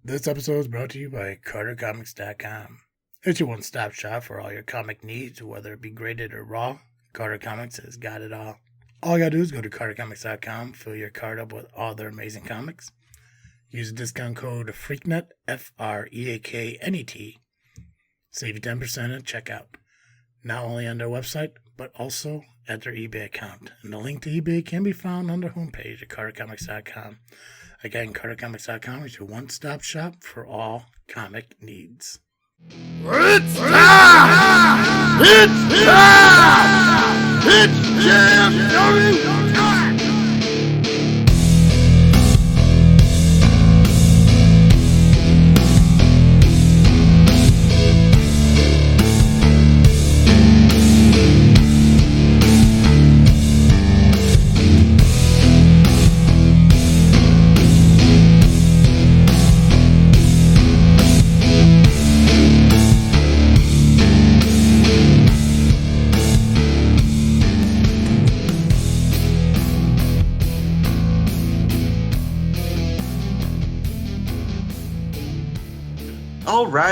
This episode is brought to you by CarterComics.com. It's your one-stop shop for all your comic needs, whether it be graded or raw. Carter Comics has got it all. All you gotta do is go to CarterComics.com, fill your card up with all their amazing comics. Use the discount code FREAKNET, FREAKNET. Save you 10% at checkout. Not only on their website, but also at their eBay account. And the link to eBay can be found on their homepage at CarterComics.com. Again, CarterComics.com is your one-stop shop for all comic needs. It's time! It's time! It's JFW time!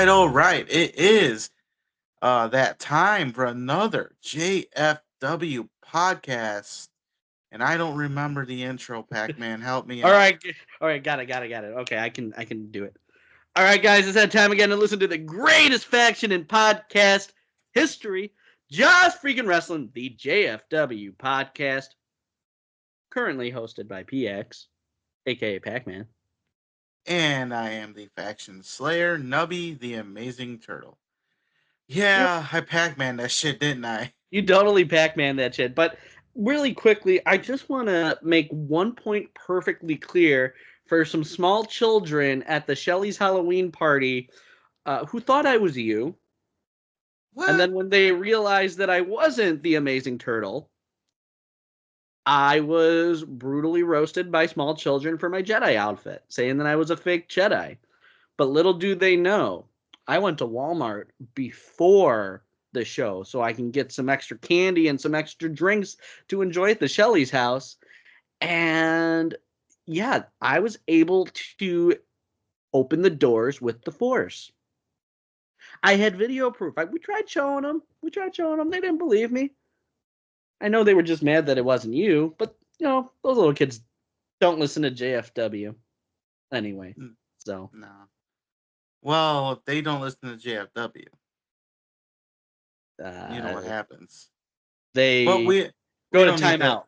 All right. It is that time for another JFW podcast. And I don't remember the intro, Pacman. Help me All out. right, got it. Okay, I can do it. All right, guys, it's that time again to listen to the greatest faction in podcast history, just freaking wrestling, the JFW podcast, currently hosted by PX, aka Pacman. And I am the faction slayer, Nubby, the amazing turtle. Yeah, I Pac-Man that shit, didn't I? You totally Pac-Man that shit. But really quickly, I just want to make one point perfectly clear for some small children at the Shelley's Halloween party who thought I was you. What? And then when they realized that I wasn't the amazing turtle, I was brutally roasted by small children for my Jedi outfit, saying that I was a fake Jedi. But little do they know, I went to Walmart before the show so I can get some extra candy and some extra drinks to enjoy at the Shelley's house. And yeah, I was able to open the doors with the Force. I had video proof. We tried showing them. They didn't believe me. I know they were just mad that it wasn't you, but, you know, those little kids don't listen to JFW anyway. So. No. Well, if they don't listen to JFW, you know what happens. They but we go to timeout.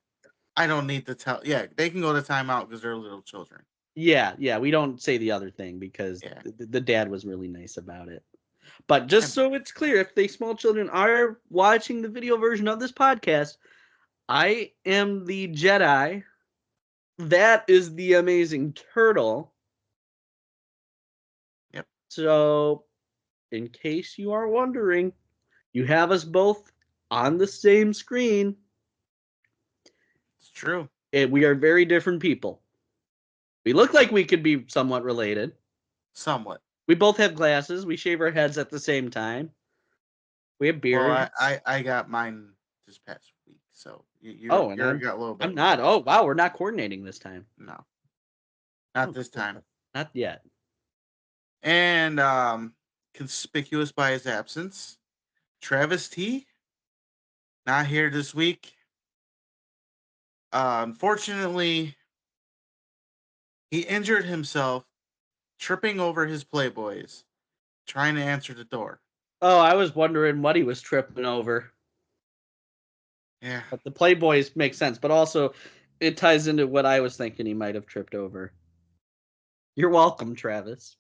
I don't need to tell. Yeah, they can go to timeout because they're little children. Yeah. We don't say the other thing because the dad was really nice about it. But just so it's clear, if the small children are watching the video version of this podcast, I am the Jedi. That is the amazing turtle. Yep. So, in case you are wondering, you have us both on the same screen. It's true. We are very different people. We look like we could be somewhat related. Somewhat. We both have glasses. We shave our heads at the same time. We have beards. Well, I got mine this past week, so you got a little bit. I'm not. Oh, wow, we're not coordinating this time. No, not this time. Not yet. And conspicuous by his absence, Travis T. Not here this week. Unfortunately, he injured himself tripping over his Playboys, trying to answer the door. Oh, I was wondering what he was tripping over. Yeah. But the Playboys make sense, but also it ties into what I was thinking he might have tripped over. You're welcome, Travis,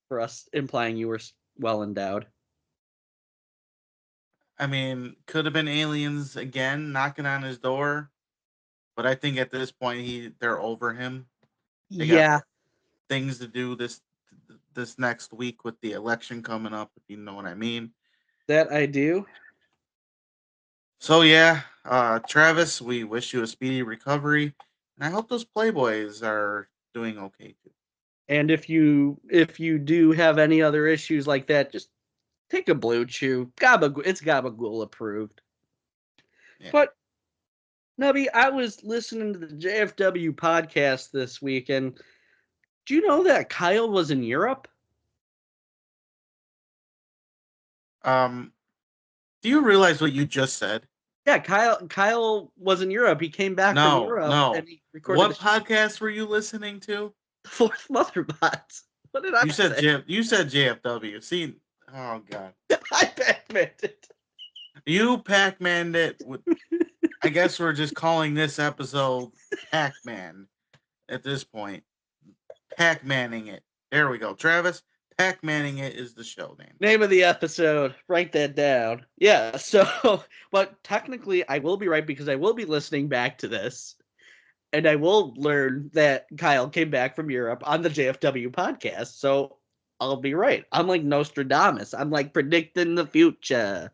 for us implying you were well endowed. I mean, could have been aliens again knocking on his door, but I think at this point they're over him. They got things to do this next week with the election coming up, if you know what I mean. That I do. So yeah, Travis, we wish you a speedy recovery, and I hope those Playboys are doing okay too. And if you do have any other issues like that, just take a Blue Chew. It's Gabagool approved. Yeah. But Nubby, I was listening to the JFW podcast this week, and Do you know that Kyle was in Europe? Do you realize what you just said? Yeah, Kyle was in Europe. He came back from Europe and he recorded. What podcast were you listening to? The Fourth Mother Box. What did I say? You said JFW. See, oh god. I Pac-Maned it. You Pac-Maned it. I guess we're just calling this episode Pac-Man at this point. Pac-Manning it. There we go. Travis, Pac-Manning it is the show name. Name of the episode. Write that down. Yeah, so, but technically I will be right because I will be listening back to this and I will learn that Kyle came back from Europe on the JFW podcast. So I'll be right. I'm like Nostradamus. I'm like predicting the future.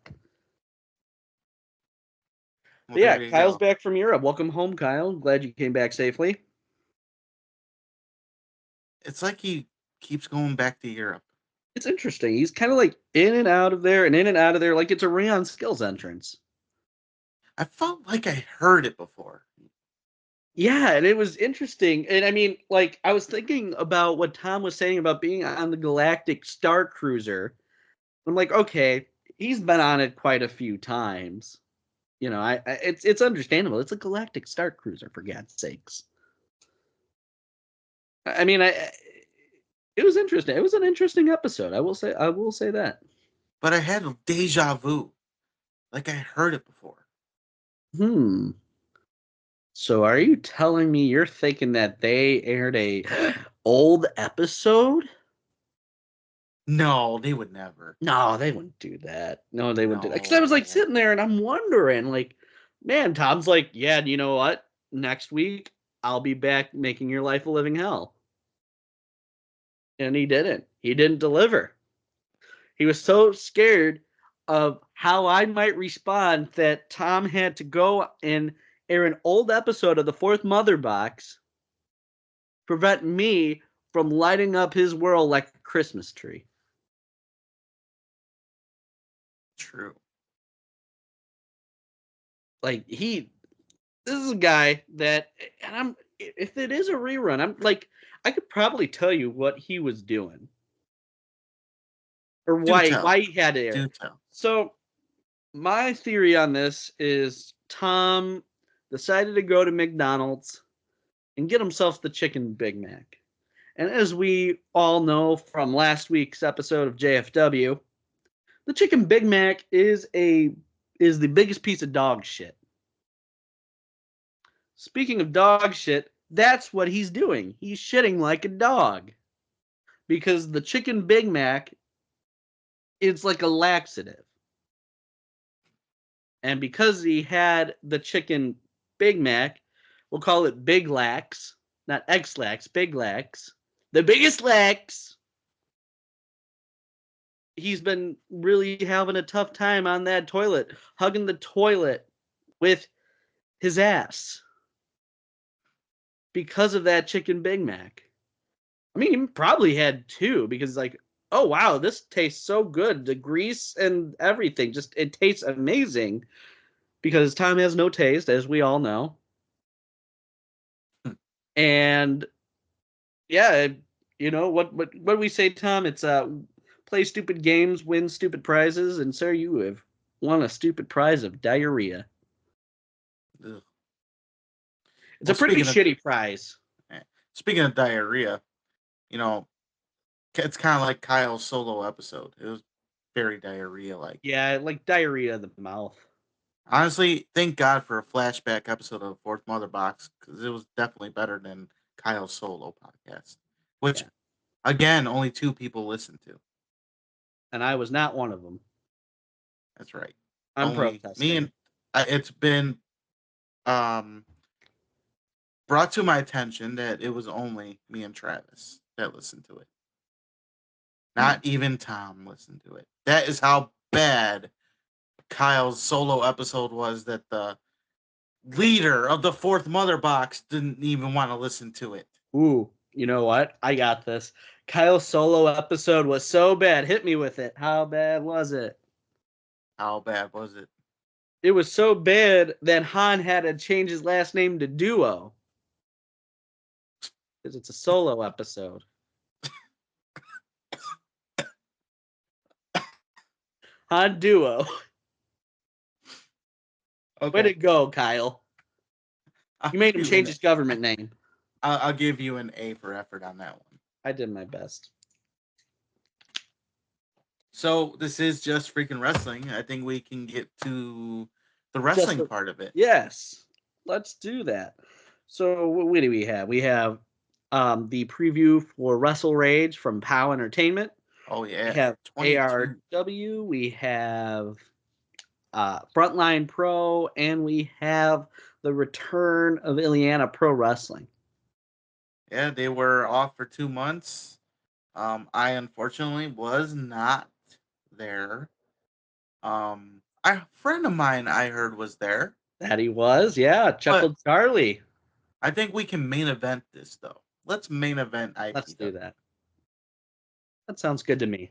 Well, yeah, Kyle's back from Europe. Welcome home, Kyle. Glad you came back safely. It's like he keeps going back to Europe. It's interesting. He's kind of like in and out of there and in and out of there, like it's a Rayon Skills entrance. I felt like I heard it before. Yeah, and it was interesting. And I mean, like, I was thinking about what Tom was saying about being on the Galactic Star Cruiser. I'm like, okay, he's been on it quite a few times. You know, it's understandable. It's a Galactic Star Cruiser, for God's sakes. I mean, it was interesting. It was an interesting episode. I will say that. But I had a deja vu, like I heard it before. So are you telling me you're thinking that they aired a old episode? No, they would never. No, they wouldn't do that. No, they wouldn't do that. Because I was like sitting there and I'm wondering, like, man, Tom's like, yeah, you know what? Next week I'll be back making your life a living hell. And he didn't. He didn't deliver. He was so scared of how I might respond that Tom had to go and air an old episode of the Fourth Mother Box, prevent me from lighting up his world like a Christmas tree. True. Like this is a guy that, and if it is a rerun, I'm like, I could probably tell you what he was doing. Or why he had to air. Do tell. So my theory on this is Tom decided to go to McDonald's and get himself the chicken Big Mac. And as we all know from last week's episode of JFW, the chicken Big Mac is the biggest piece of dog shit. Speaking of dog shit, that's what he's doing. He's shitting like a dog. Because the chicken Big Mac is like a laxative. And because he had the chicken Big Mac, we'll call it Big Lax, not X-Lax, Big Lax. The biggest lax. He's been really having a tough time on that toilet, hugging the toilet with his ass because of that chicken Big Mac. I mean, he probably had two because like, oh wow, this tastes so good. The grease and everything, just it tastes amazing because Tom has no taste, as we all know. And yeah, you know what we say, Tom? It's play stupid games, win stupid prizes, and sir, you have won a stupid prize of diarrhea. Ugh. It's a pretty shitty prize. Speaking of diarrhea, you know, it's kind of like Kyle's solo episode. It was very diarrhea-like. Yeah, like diarrhea of the mouth. Honestly, thank God for a flashback episode of Fourth Mother Box because it was definitely better than Kyle's solo podcast, which, again, only 2 people listened to. And I was not one of them. That's right. I'm protesting. Me and it's been brought to my attention that it was only me and Travis that listened to it. Not even Tom listened to it. That is how bad Kyle's solo episode was that the leader of the Fourth Mother Box didn't even want to listen to it. Ooh, you know what? I got this. Kyle's solo episode was so bad. Hit me with it. How bad was it? How bad was it? It was so bad that Han had to change his last name to Duo. Because it's a solo episode. on Duo. Okay. Way to go, Kyle. You made him change his government name. I'll give you an A for effort on that one. I did my best. So this is just freaking wrestling. I think we can get to the wrestling part of it. Yes, let's do that. So what do we have? We have the preview for Wrestle Rage from POWW Entertainment. Oh yeah. We have 22. ARW. We have Frontline Pro, and we have the return of Ileana Pro Wrestling. Yeah, they were off for 2 months. I unfortunately was not there. A friend of mine I heard was there. That he was, yeah. Chuckled Charlie. I think we can main event this though. Let's main event IPW. Let's do that. That sounds good to me.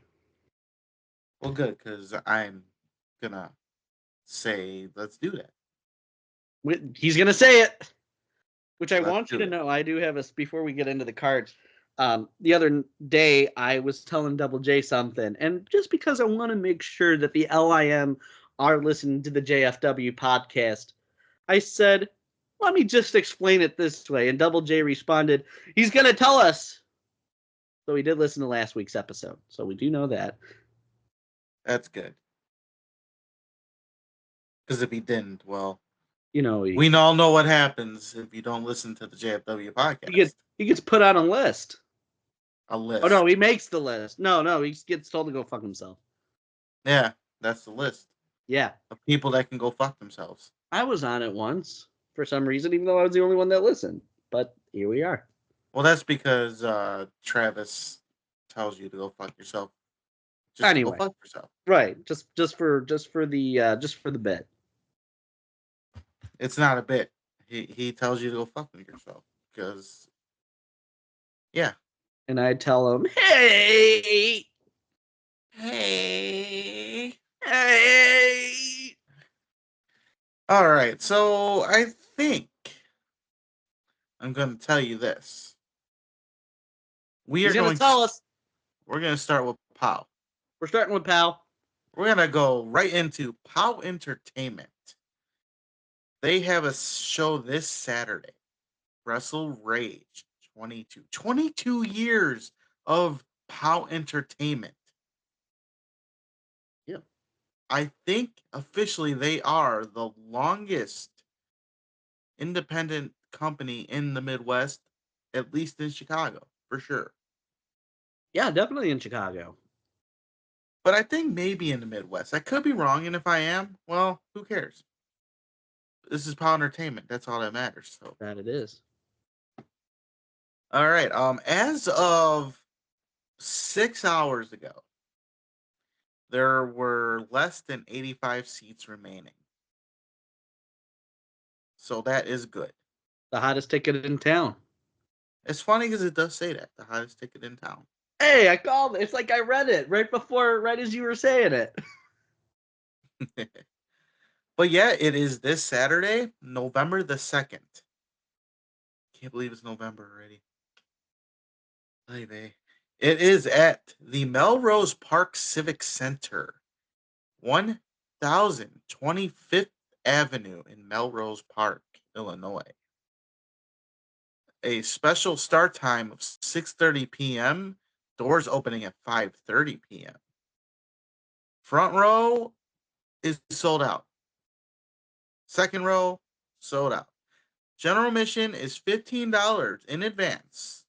Well, good, because I'm gonna say let's do that. He's gonna say it, which I Let's want you do to it. know. I do have before we get into the cards. The other day I was telling Double J something, and just because I want to make sure that the LIM are listening to the JFW podcast, I said, let me just explain it this way. And Double J responded, he's going to tell us. So he did listen to last week's episode. So we do know that. That's good. Because if he didn't, well, you know, we all know what happens if you don't listen to the JFW podcast. He gets put on a list. A list. Oh, no, he makes the list. No, he gets told to go fuck himself. Yeah, that's the list. Yeah. Of people that can go fuck themselves. I was on it once for some reason, even though I was the only one that listened. But here we are. Well, that's because Travis tells you to go fuck yourself. Anyway, go fuck yourself. Right. Just for the bit. It's not a bit. He tells you to go fuck yourself because, yeah. And I tell him, hey. All right, so I think I'm going to tell you this. He's going to tell us. We're going to start with POW. We're starting with POW. We're going to go right into POWW Entertainment. They have a show this Saturday, Wrestle Rage 22. 22 years of POWW Entertainment. Yeah. I think officially they are the longest independent company in the Midwest, at least in Chicago, for sure. Yeah, definitely in Chicago. But I think maybe in the Midwest. I could be wrong, and if I am, well, who cares? This is POWW Entertainment. That's all that matters. So that it is. All right. As of 6 hours ago, there were less than 85 seats remaining. So that is good. The hottest ticket in town. It's funny because it does say that, the hottest ticket in town. Hey, I called it. It's like I read it right as you were saying it. But yeah, it is this Saturday, November the 2nd. Can't believe it's November already. Baby. It is at the Melrose Park Civic Center, 1025th Avenue in Melrose Park, Illinois. A special start time of 6:30 p.m., doors opening at 5:30 p.m. Front row is sold out. Second row, sold out. General admission is $15 in advance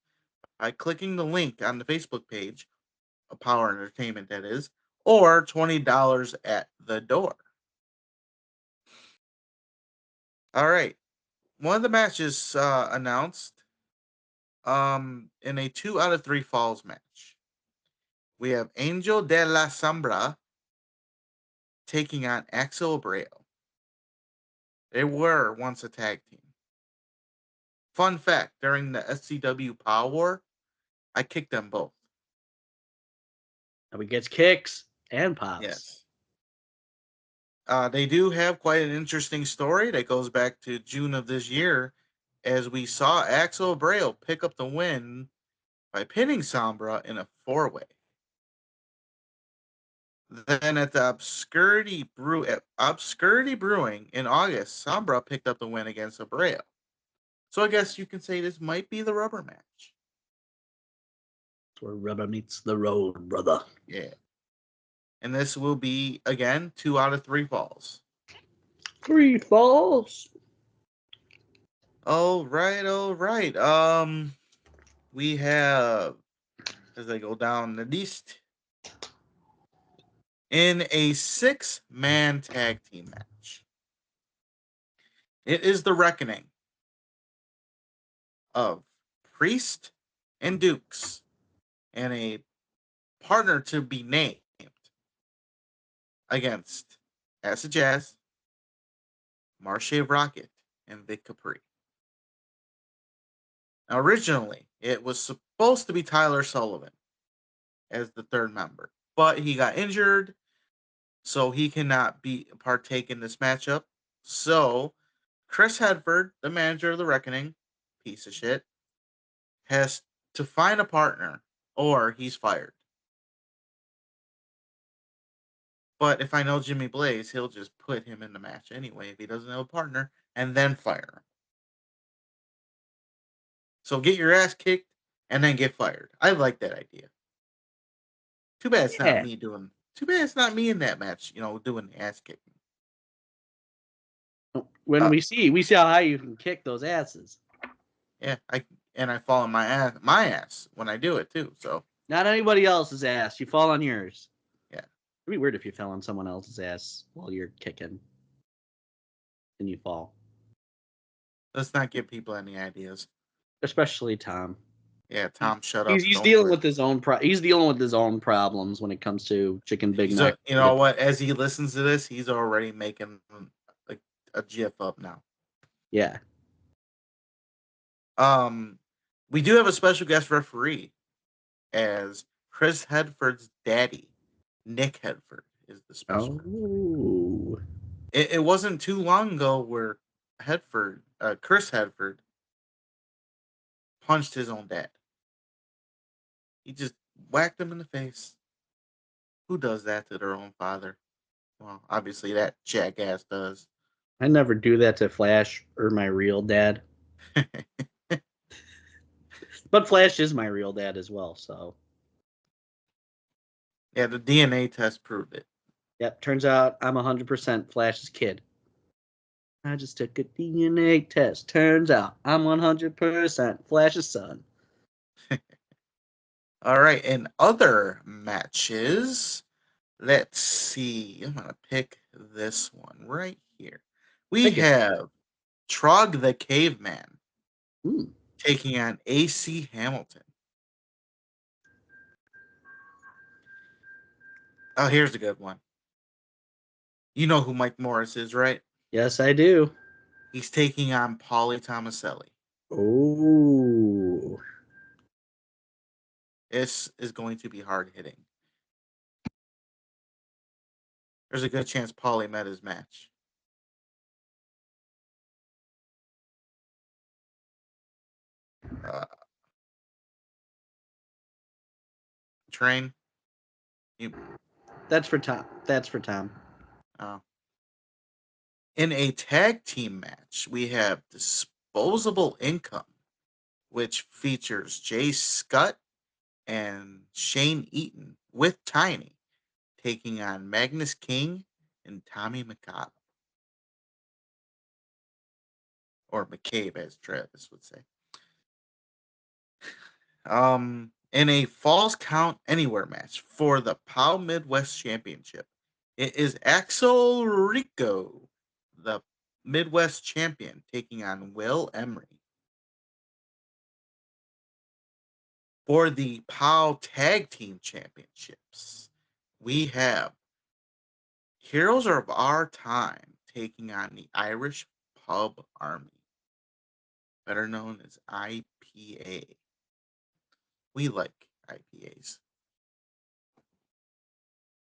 by clicking the link on the Facebook page, of POWW Entertainment that is, or $20 at the door. All right. One of the matches announced in a 2 out of 3 falls match. We have Angel de la Sombra taking on Axel Abreu. They were once a tag team. Fun fact, during the SCW Power War, I kicked them both. And we gets kicks and pops. Yes. They do have quite an interesting story that goes back to June of this year, as we saw Axel Abreu pick up the win by pinning Sombra in a 4-way. Then at the Obscurity Brewing in August, Sombra picked up the win against Abreu. So I guess you can say this might be the rubber match. That's where rubber meets the road, brother. Yeah. And this will be, again, 2 out of 3 falls. 3 falls. All right. We have, as I go down the list, in a 6-man tag team match, it is the reckoning of Priest and Dukes and a partner to be named against Acid Jazz, Marche Rocket, and Vic Capri. Now, originally, it was supposed to be Tyler Sullivan as the third member, but he got injured, so he cannot partake in this matchup. So, Chris Hedford, the manager of the Reckoning, piece of shit, has to find a partner or he's fired. But if I know Jimmy Blaze, he'll just put him in the match anyway if he doesn't have a partner and then fire him. So get your ass kicked and then get fired. I like that idea. Too bad it's not me doing. Too bad it's not me in that match. Doing the ass kicking. When we see how high you can kick those asses. Yeah, I fall on my ass when I do it too. So not anybody else's ass. You fall on yours. Yeah, it'd be weird if you fell on someone else's ass while you're kicking, and you fall. Let's not give people any ideas. Especially Tom. Yeah, Tom, shut up. He's dealing with his own he's dealing with his own problems when it comes to chicken Big Mac. You know what? As he listens to this, he's already making a GIF up now. Yeah. We do have a special guest referee, as Chris Hedford's daddy, Nick Hedford, is the special. Oh. It wasn't too long ago where Chris Hedford, punched his own dad. He just whacked him in the face. Who does that to their own father? Well, obviously that jackass does. I never do that to Flash or my real dad. But Flash is my real dad as well, so. Yeah, the DNA test proved it. Yep, turns out I'm 100% Flash's kid. I just took a DNA test. Turns out I'm 100% Flash's son. All right, in other matches, let's see. I'm going to pick this one right here. We have Trog the Caveman taking on AC Hamilton. Oh, here's a good one. You know who Mike Morris is, right? Yes, I do. He's taking on Paulie Tomaselli. Oh. This is going to be hard hitting. There's a good chance Paulie met his match. Train. That's for Tom. Oh. In a tag team match, we have Disposable Income, which features Jay Scott and Shane Eaton with Tiny taking on Magnus King and Tommy McCabe. Or McCabe, as Travis would say. In a Falls Count Anywhere match for the POW Midwest Championship, it is Axel Rico, the Midwest champion, taking on Will Emery. For the POW Tag Team Championships, we have Heroes of Our Time taking on the Irish Pub Army, better known as IPA. We like IPAs.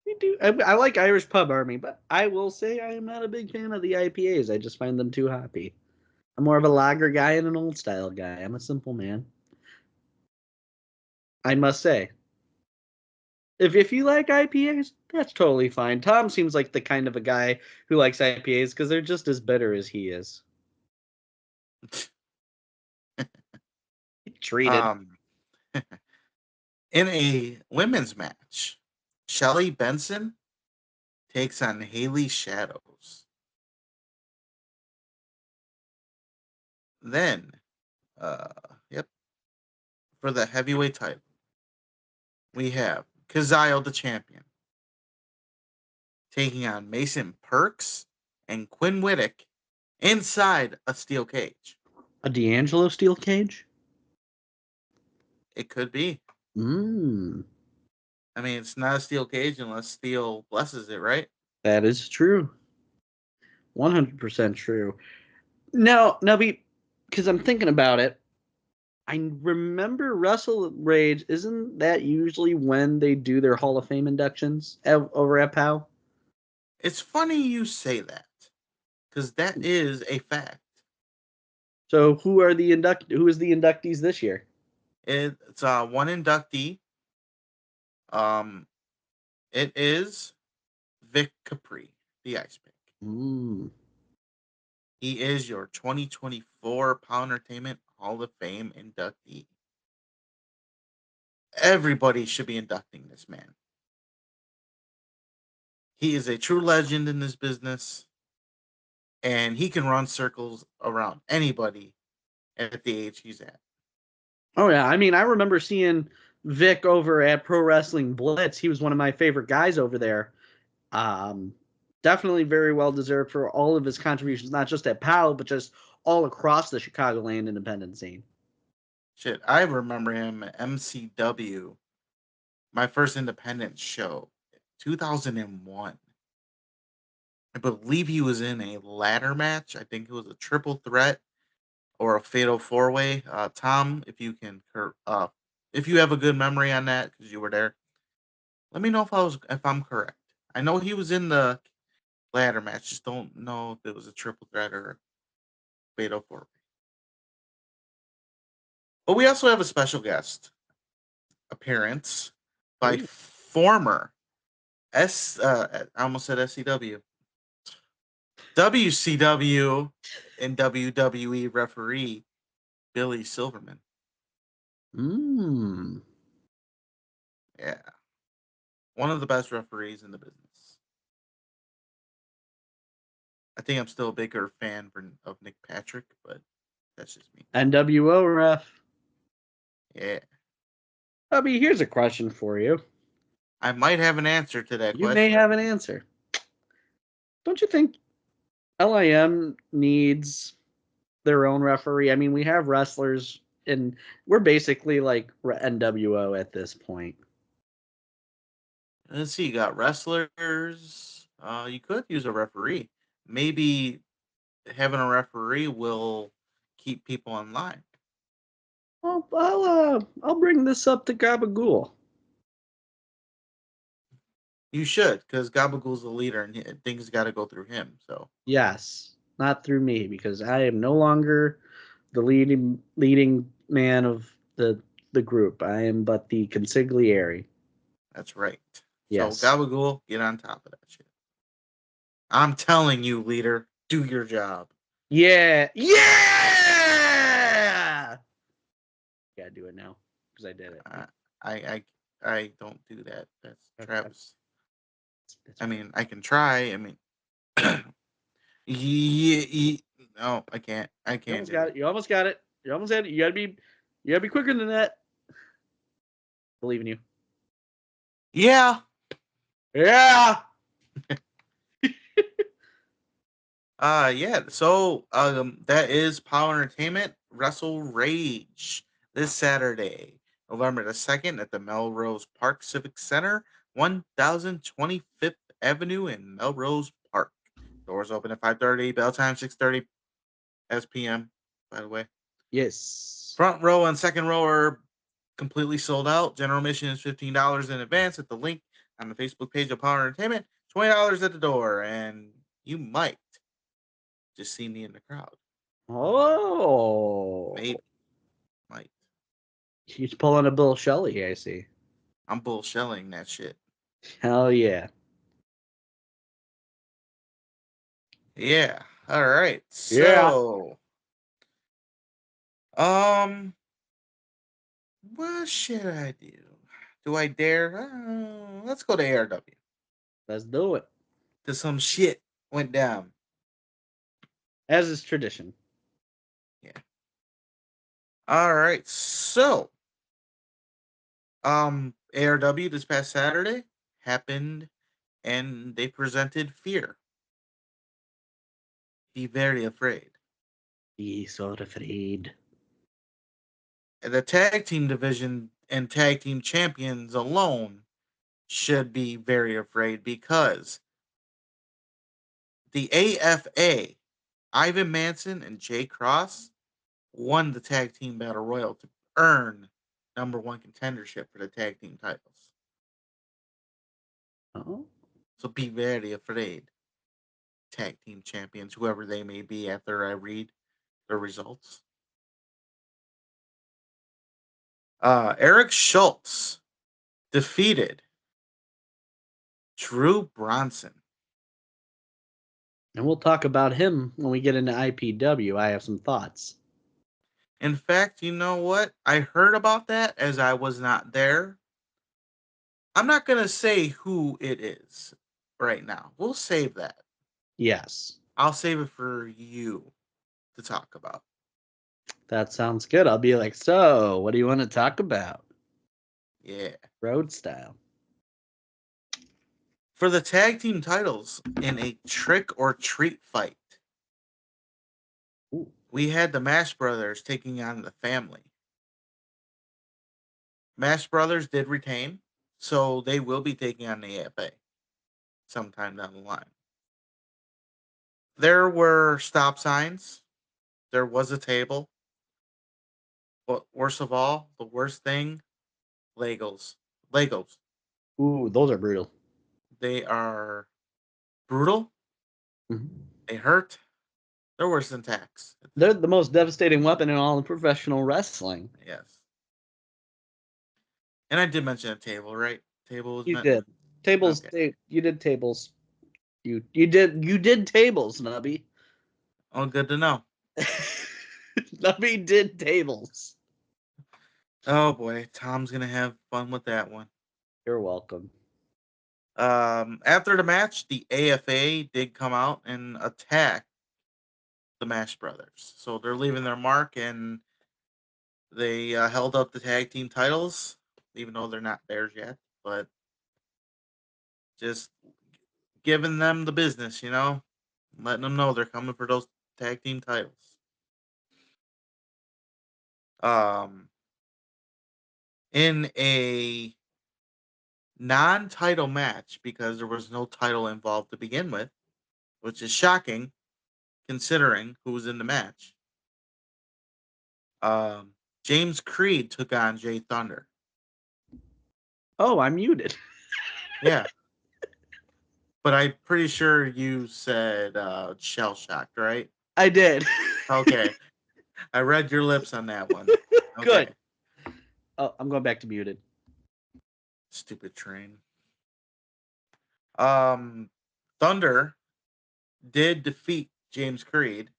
We do. I like Irish Pub Army, but I will say I am not a big fan of the IPAs. I just find them too hoppy. I'm more of a lager guy and an old style guy. I'm a simple man. I must say. If you like IPAs, that's totally fine. Tom seems like the kind of a guy who likes IPAs because they're just as bitter as he is. Treated. In a women's match, Shelly Benson takes on Haley Shadows. Then, for the heavyweight title, we have Kazile, the champion, taking on Mason Perks and Quinn Whittick inside a steel cage. A D'Angelo steel cage? It could be. I mean, it's not a steel cage unless steel blesses it, right? That is true. 100% true. Now, because I'm thinking about it, I remember Wrestle Rage. Isn't that usually when they do their Hall of Fame inductions over at POW? It's funny you say that, because that is a fact. So who is the inductees this year? It's one inductee. It is Vic Capri, the Ice Pick. He is your 2024 POWW Entertainment Hall of Fame inductee. Everybody should be inducting this man. He is a true legend in this business, and he can run circles around anybody at the age he's at. Oh, yeah. I mean, I remember seeing Vic over at Pro Wrestling Blitz. He was one of my favorite guys over there. Definitely very well deserved for all of his contributions, not just at POW, but just all across the Chicagoland independent scene. Shit, I remember him at MCW, my first independent show, 2001. I believe he was in a ladder match. I think it was a triple threat or a fatal four-way. Tom, if you have a good memory on that because you were there, let me know if I'm correct. I know he was in the ladder match. Just don't know if it was a triple threat or a fatal four-way. But we also have a special guest appearance by former I almost said SCW, WCW and WWE referee Billy Silverman. Yeah. One of the best referees in the business. I think I'm still a bigger fan of Nick Patrick, but that's just me. NWO ref. Yeah. Hubby, here's a question for you. I might have an answer to that question. You may have an answer. Don't you think LIM needs their own referee? I mean, we have wrestlers, and we're basically like NWO at this point. Let's see. You got wrestlers. You could use a referee. Maybe having a referee will keep people in line. Well, I'll bring this up to Gabagool. You should, because Gabagool's the leader, and things got to go through him. So yes, not through me, because I am no longer the leading man of the group. I am but the consigliere. That's right. Yes. So Gabagool, get on top of that shit. I'm telling you, leader, do your job. Yeah. Gotta do it now because I did it. I don't do that. That's Okay. Travis. That's I mean, I can try. I mean, no, I can't. I can't. You almost got it. You almost had it. You gotta be quicker than that. Believe in you. Yeah. Yeah. Yeah. So, that is POWW Entertainment Wrestle Rage this Saturday, November the 2nd at the Melrose Park Civic Center, 1025th Avenue in Melrose Park. Doors open at 5:30. Bell time 6:30 p.m. By the way. Yes. Front row and second row are completely sold out. General admission is $15 in advance at the link on the Facebook page of POWW Entertainment. $20 at the door, and you might just see me in the crowd. Oh. Maybe. Might. He's pulling a Bill Shelley, I see. I'm bullshelling that shit. Hell yeah. Yeah. All right. So, what should I do? Do I dare? Let's go to ARW. Let's do it. Cause some shit went down. As is tradition. Yeah. All right. So, ARW this past Saturday happened, and they presented Fear. Be very afraid. Be so afraid. The tag team division and tag team champions alone should be very afraid because the AFA, Ivan Manson and Jay Cross, won the tag team battle royal to earn number one contendership for the tag team titles. Oh. So be very afraid, tag team champions, whoever they may be, after I read the results. Eric Schultz defeated Drew Bronson. And we'll talk about him when we get into IPW. I have some thoughts. In fact, you know what? I heard about that as I was not there. I'm not going to say who it is right now. We'll save that. Yes. I'll save it for you to talk about. That sounds good. I'll be like, so, what do you want to talk about? Yeah. Road style. For the tag team titles in a trick or treat fight, Ooh. we had the Mash Brothers taking on the Family. Mash Brothers did retain, so they will be taking on the AFA sometime down the line. There were stop signs. There was a table. But worst of all, the worst thing, Legos. Legos. Ooh, those are brutal. They are brutal. Mm-hmm. They hurt. They're worse than tacks. They're the most devastating weapon in all of professional wrestling. Yes. And I did mention a table, right? Table was You meant. did. Tables. Okay. You did tables. You did tables, Nubby. Oh, good to know. Nubby did tables. Oh boy, Tom's gonna have fun with that one. You're welcome. After the match, the AFA did come out and attack the Mash Brothers. So they're leaving their mark, and they held up the tag team titles, even though they're not theirs yet. But just giving them the business, letting them know they're coming for those tag team titles. In a non-title match, because there was no title involved to begin with, which is shocking considering who was in the match. James Creed took on Jay Thunder. Oh, I'm muted. Yeah. But I'm pretty sure you said shell shocked, right? I did. Okay. I read your lips on that one. Okay. Good. Oh, I'm going back to muted. Stupid train. Thunder did defeat James Creed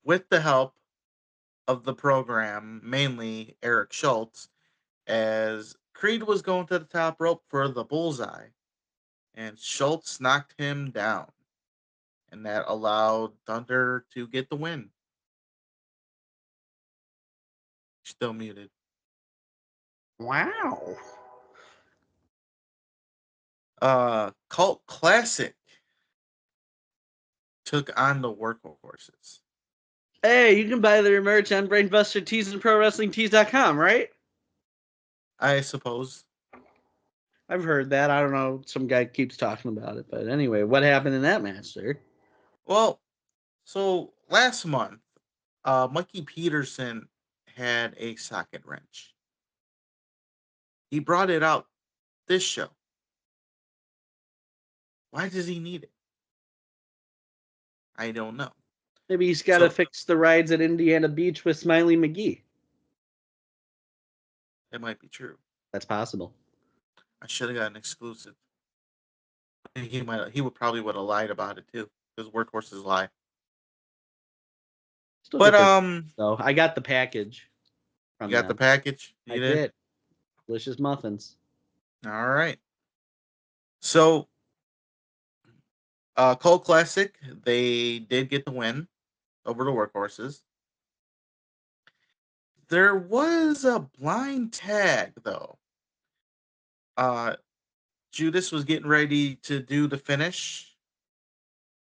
with the help of the program, mainly Eric Schultz, as Creed was going to the top rope for the bullseye, and Schultz knocked him down, and that allowed Thunder to get the win. Still muted. Wow. Cult Classic took on the Workhorses. Hey, you can buy their merch on Brainbuster Tees and ProWrestlingTees.com, right? I suppose. I've heard that. I don't know. Some guy keeps talking about it. But anyway, what happened in that match, sir? Well, so last month, Mikey Peterson had a socket wrench. He brought it out this show. Why does he need it? I don't know. Maybe he's got to fix the rides at Indiana Beach with Smiley McGee. That might be true. That's possible. I should have got an exclusive. He would probably would have lied about it too, because workhorses lie. Still But so I got the package. You got the package? I did. Delicious muffins. All right. So, Cold Classic, they did get the win over the workhorses. There was a blind tag, though. Judas was getting ready to do the finish,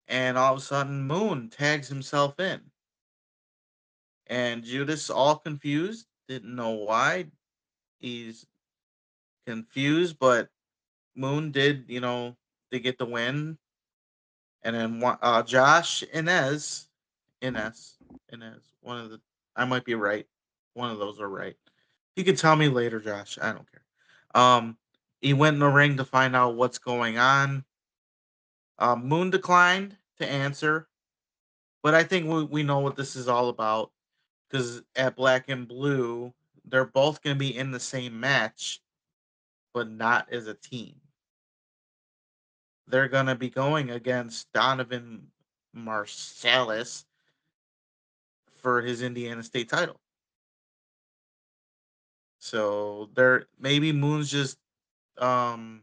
and all of a sudden, Moon tags himself in. And Judas, all confused, didn't know why. He's confused, but Moon did, they get the win. And then Josh Inez, one of the, I might be right. One of those are right. You can tell me later, Josh. I don't care. He went in the ring to find out what's going on. Moon declined to answer, but I think we know what this is all about, because at Black and Blue, they're both going to be in the same match, but not as a team. They're going to be going against Donovan Marsalis for his Indiana State title. So maybe Moon's just trying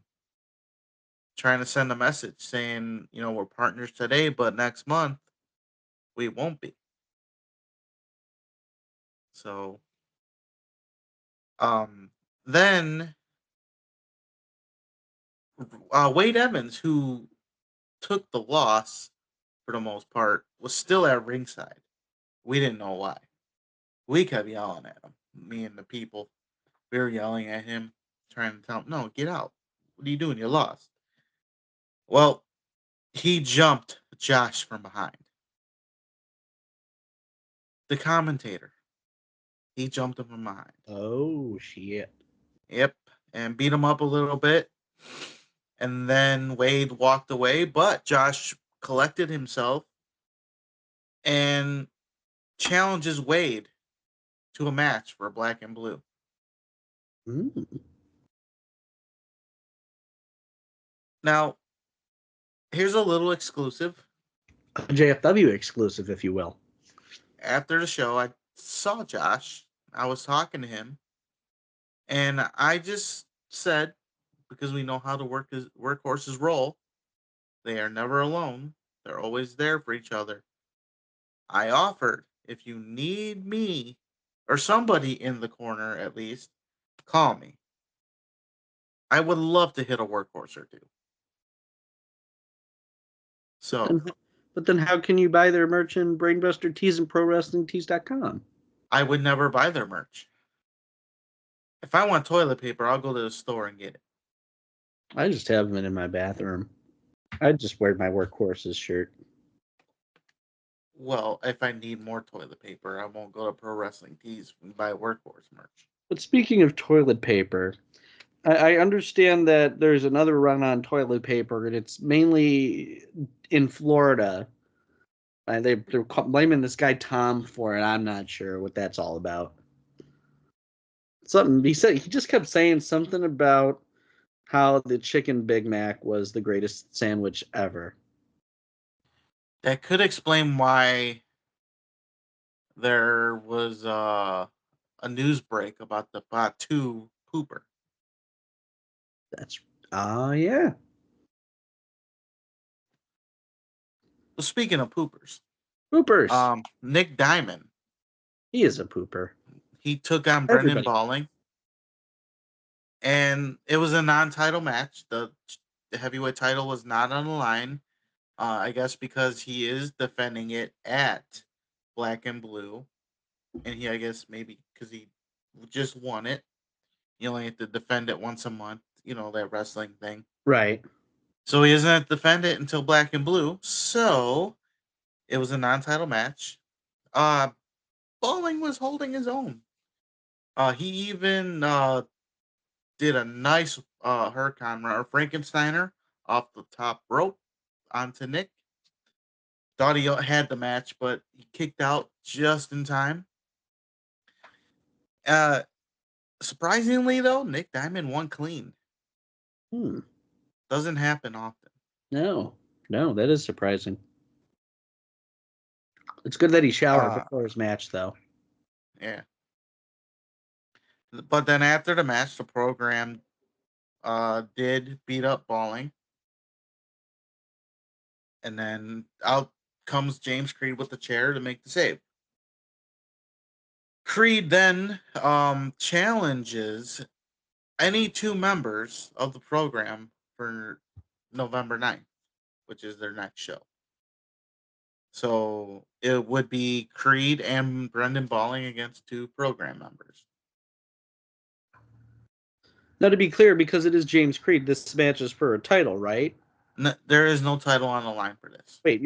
to send a message saying, we're partners today, but next month we won't be. So then Wade Evans, who took the loss for the most part, was still at ringside. We didn't know why. We kept yelling at him. Me and the people, we were yelling at him, trying to tell him, no, get out. What are you doing? You lost. Well, he jumped Josh from behind. The commentator. He jumped him from behind. Oh, shit. Yep. And beat him up a little bit. And then Wade walked away, but Josh collected himself and challenges Wade to a match for Black and Blue. Now, here's a little exclusive. A JFW exclusive, if you will. After the show, I saw Josh. I was talking to him. And I just said, because we know how the workhorses roll, they are never alone. They're always there for each other. I offered, if you need me or somebody in the corner at least, call me. I would love to hit a workhorse or two. So, but then how can you buy their merch in Brainbuster Tees and ProWrestlingTees.com? I would never buy their merch. If I want toilet paper, I'll go to the store and get it. I just have them in my bathroom. I just wear my workhorses shirt. Well, if I need more toilet paper, I won't go to Pro Wrestling Tees and buy workhorse merch. But speaking of toilet paper, I understand that there's another run on toilet paper, and it's mainly in Florida. They're blaming this guy Tom for it. I'm not sure what that's all about. He just kept saying something about how the chicken Big Mac was the greatest sandwich ever. That could explain why there was a news break about the Batu pooper. That's yeah. Well, speaking of poopers, Nick Diamond. He is a pooper. He took on Brendan Balling, and it was a non-title match. The heavyweight title was not on the line. I guess because he is defending it at Black and Blue, and I guess maybe because he just won it, you only have to defend it once a month. That wrestling thing, right? So he doesn't have to defend it until Black and Blue. So it was a non-title match. Balling was holding his own. He even did a nice Hurricane or Frankensteiner off the top rope onto Nick. Thought he had the match, but he kicked out just in time. Surprisingly, though, Nick Diamond won clean. Hmm. Doesn't happen often. No, that is surprising. It's good that he showered before his match, though. Yeah. But then after the match, the program did beat up Balling. And then out comes James Creed with the chair to make the save. Creed then challenges any two members of the program for November 9th, which is their next show. So it would be Creed and Brendan Balling against two program members. Now, to be clear, because it is James Creed, this match is for a title, right? No, there is no title on the line for this. Wait,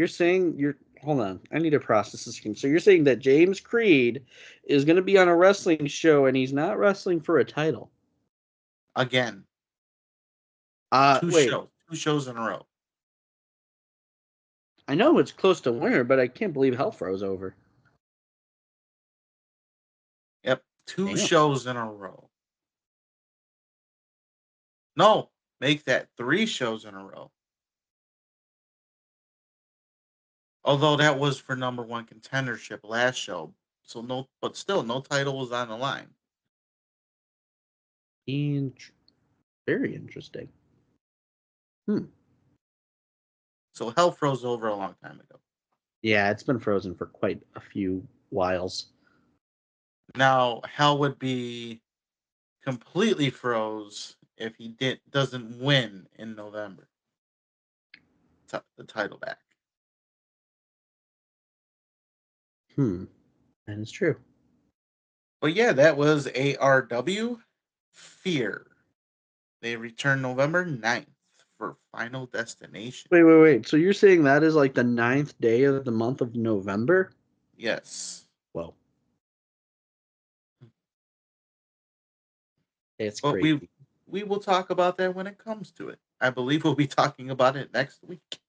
hold on. I need to process this again. So you're saying that James Creed is going to be on a wrestling show and he's not wrestling for a title? Again. Two shows in a row. I know it's close to winter, but I can't believe Hell froze over. Yep, two shows in a row. No, make that 3 shows in a row. Although that was for number 1 contendership last show. So but still, no title was on the line. Very interesting. So Hell froze over a long time ago. Yeah, it's been frozen for quite a few whiles. Now, Hell would be completely froze if he doesn't win in November. The title back. That is true. But yeah, that was ARW Fear. They return November 9th for Final Destination. Wait. So you're saying that is like the 9th day of the month of November? Yes. Whoa. It's but crazy. We will talk about that when it comes to it. I believe we'll be talking about it next week.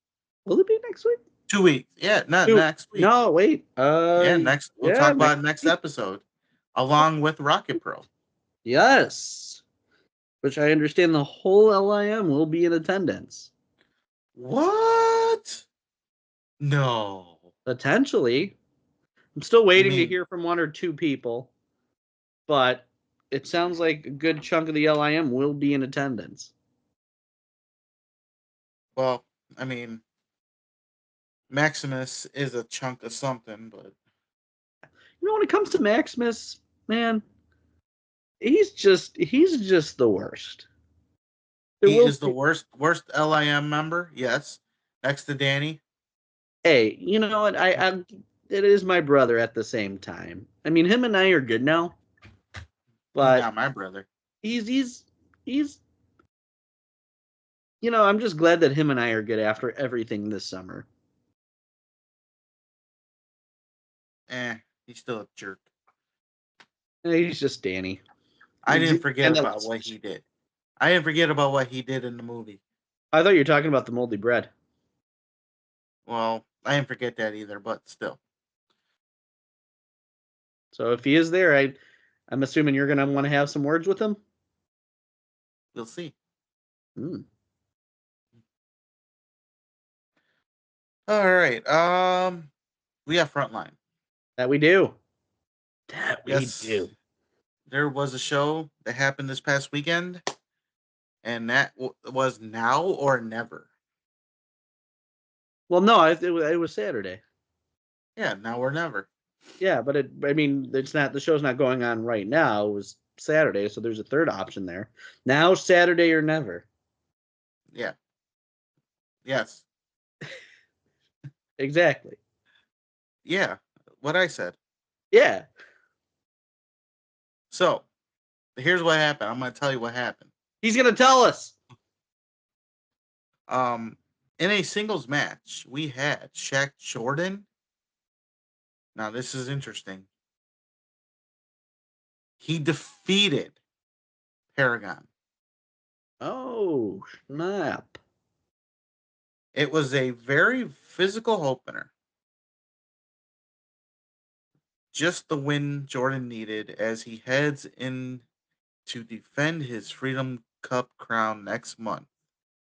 Will it be next week? 2 weeks. Yeah, next week. No, wait. We'll talk about it next episode, along with Rocket Pro. Yes. Which I understand the whole LIM will be in attendance. What? No. Potentially. I'm still waiting to hear from 1 or 2 people, but it sounds like a good chunk of the LIM will be in attendance. Well, I mean, Maximus is a chunk of something, but when it comes to Maximus, man, he's just the worst. He is the worst LIM member, yes, next to Danny. Hey, you know what? It is my brother at the same time. I mean, him and I are good now, but he's not my brother. He's. I'm just glad that him and I are good after everything this summer. He's still a jerk. He's just Danny. I didn't forget about what he did. I didn't forget about what he did in the movie. I thought you were talking about the moldy bread. Well, I didn't forget that either, but still. So if he is there, I'm assuming you're going to want to have some words with him? We'll see. All right. We have Frontline. That we do. There was a show that happened this past weekend, and that was Now or Never. Well, no, it was Saturday. Yeah, Now or Never. Yeah, but it's not, the show's not going on right now. It was Saturday, so there's a third option there. Now, Saturday, or never. Yeah. Yes. Exactly. Yeah, what I said. Yeah. So, here's what happened. I'm going to tell you what happened. He's going to tell us. In a singles match, we had Shaq Jordan. Now, this is interesting. He defeated Paragon. Oh, snap. It was a very physical opener. Just the win Jordan needed as he heads in to defend his Freedom Cup crown next month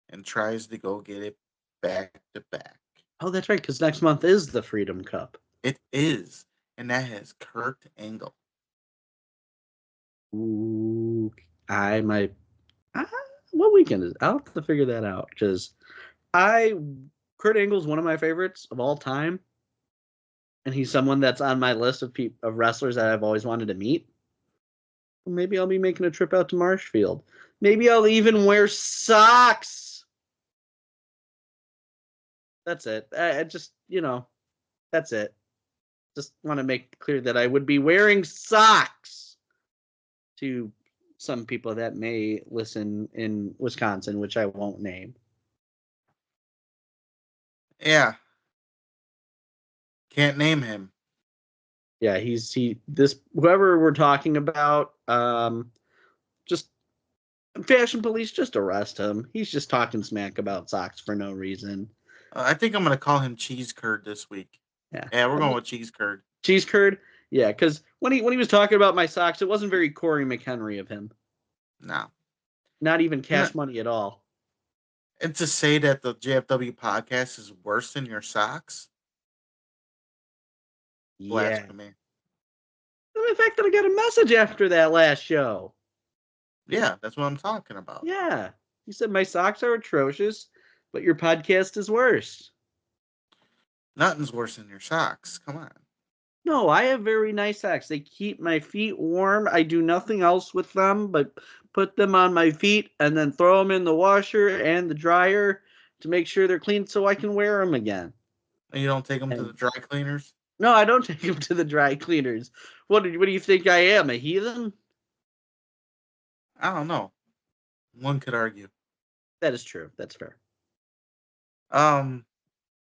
and tries to go get it back to back. Oh, that's right, because next month is the Freedom Cup. It is, and that has Kurt Angle. Ooh, I might. What weekend is it? I'll have to figure that out, because Kurt Angle's one of my favorites of all time, and he's someone that's on my list of wrestlers that I've always wanted to meet. Maybe I'll be making a trip out to Marshfield. Maybe I'll even wear socks. That's it. I just, that's it. Just want to make clear that I would be wearing socks to some people that may listen in Wisconsin, which I won't name. Yeah. Can't name him. Yeah, whoever we're talking about, just Fashion Police, just arrest him. He's just talking smack about socks for no reason. I think I'm going to call him Cheese Curd this week. Yeah, we're going with Cheese Curd. Cheese Curd? Yeah, because when he was talking about my socks, it wasn't very Corey McHenry of him. No. Not even Cash Money at all. And to say that the JFW podcast is worse than your socks? Yeah. Blasphemy. The fact that I got a message after that last show. Yeah, that's what I'm talking about. Yeah. You said my socks are atrocious, but your podcast is worse. Nothing's worse than your socks. Come on. No, I have very nice socks. They keep my feet warm. I do nothing else with them but put them on my feet and then throw them in the washer and the dryer to make sure they're clean so I can wear them again. And you don't take them to the dry cleaners? No, I don't take them to the dry cleaners. What do you think I am, a heathen? I don't know. One could argue. That is true. That's fair.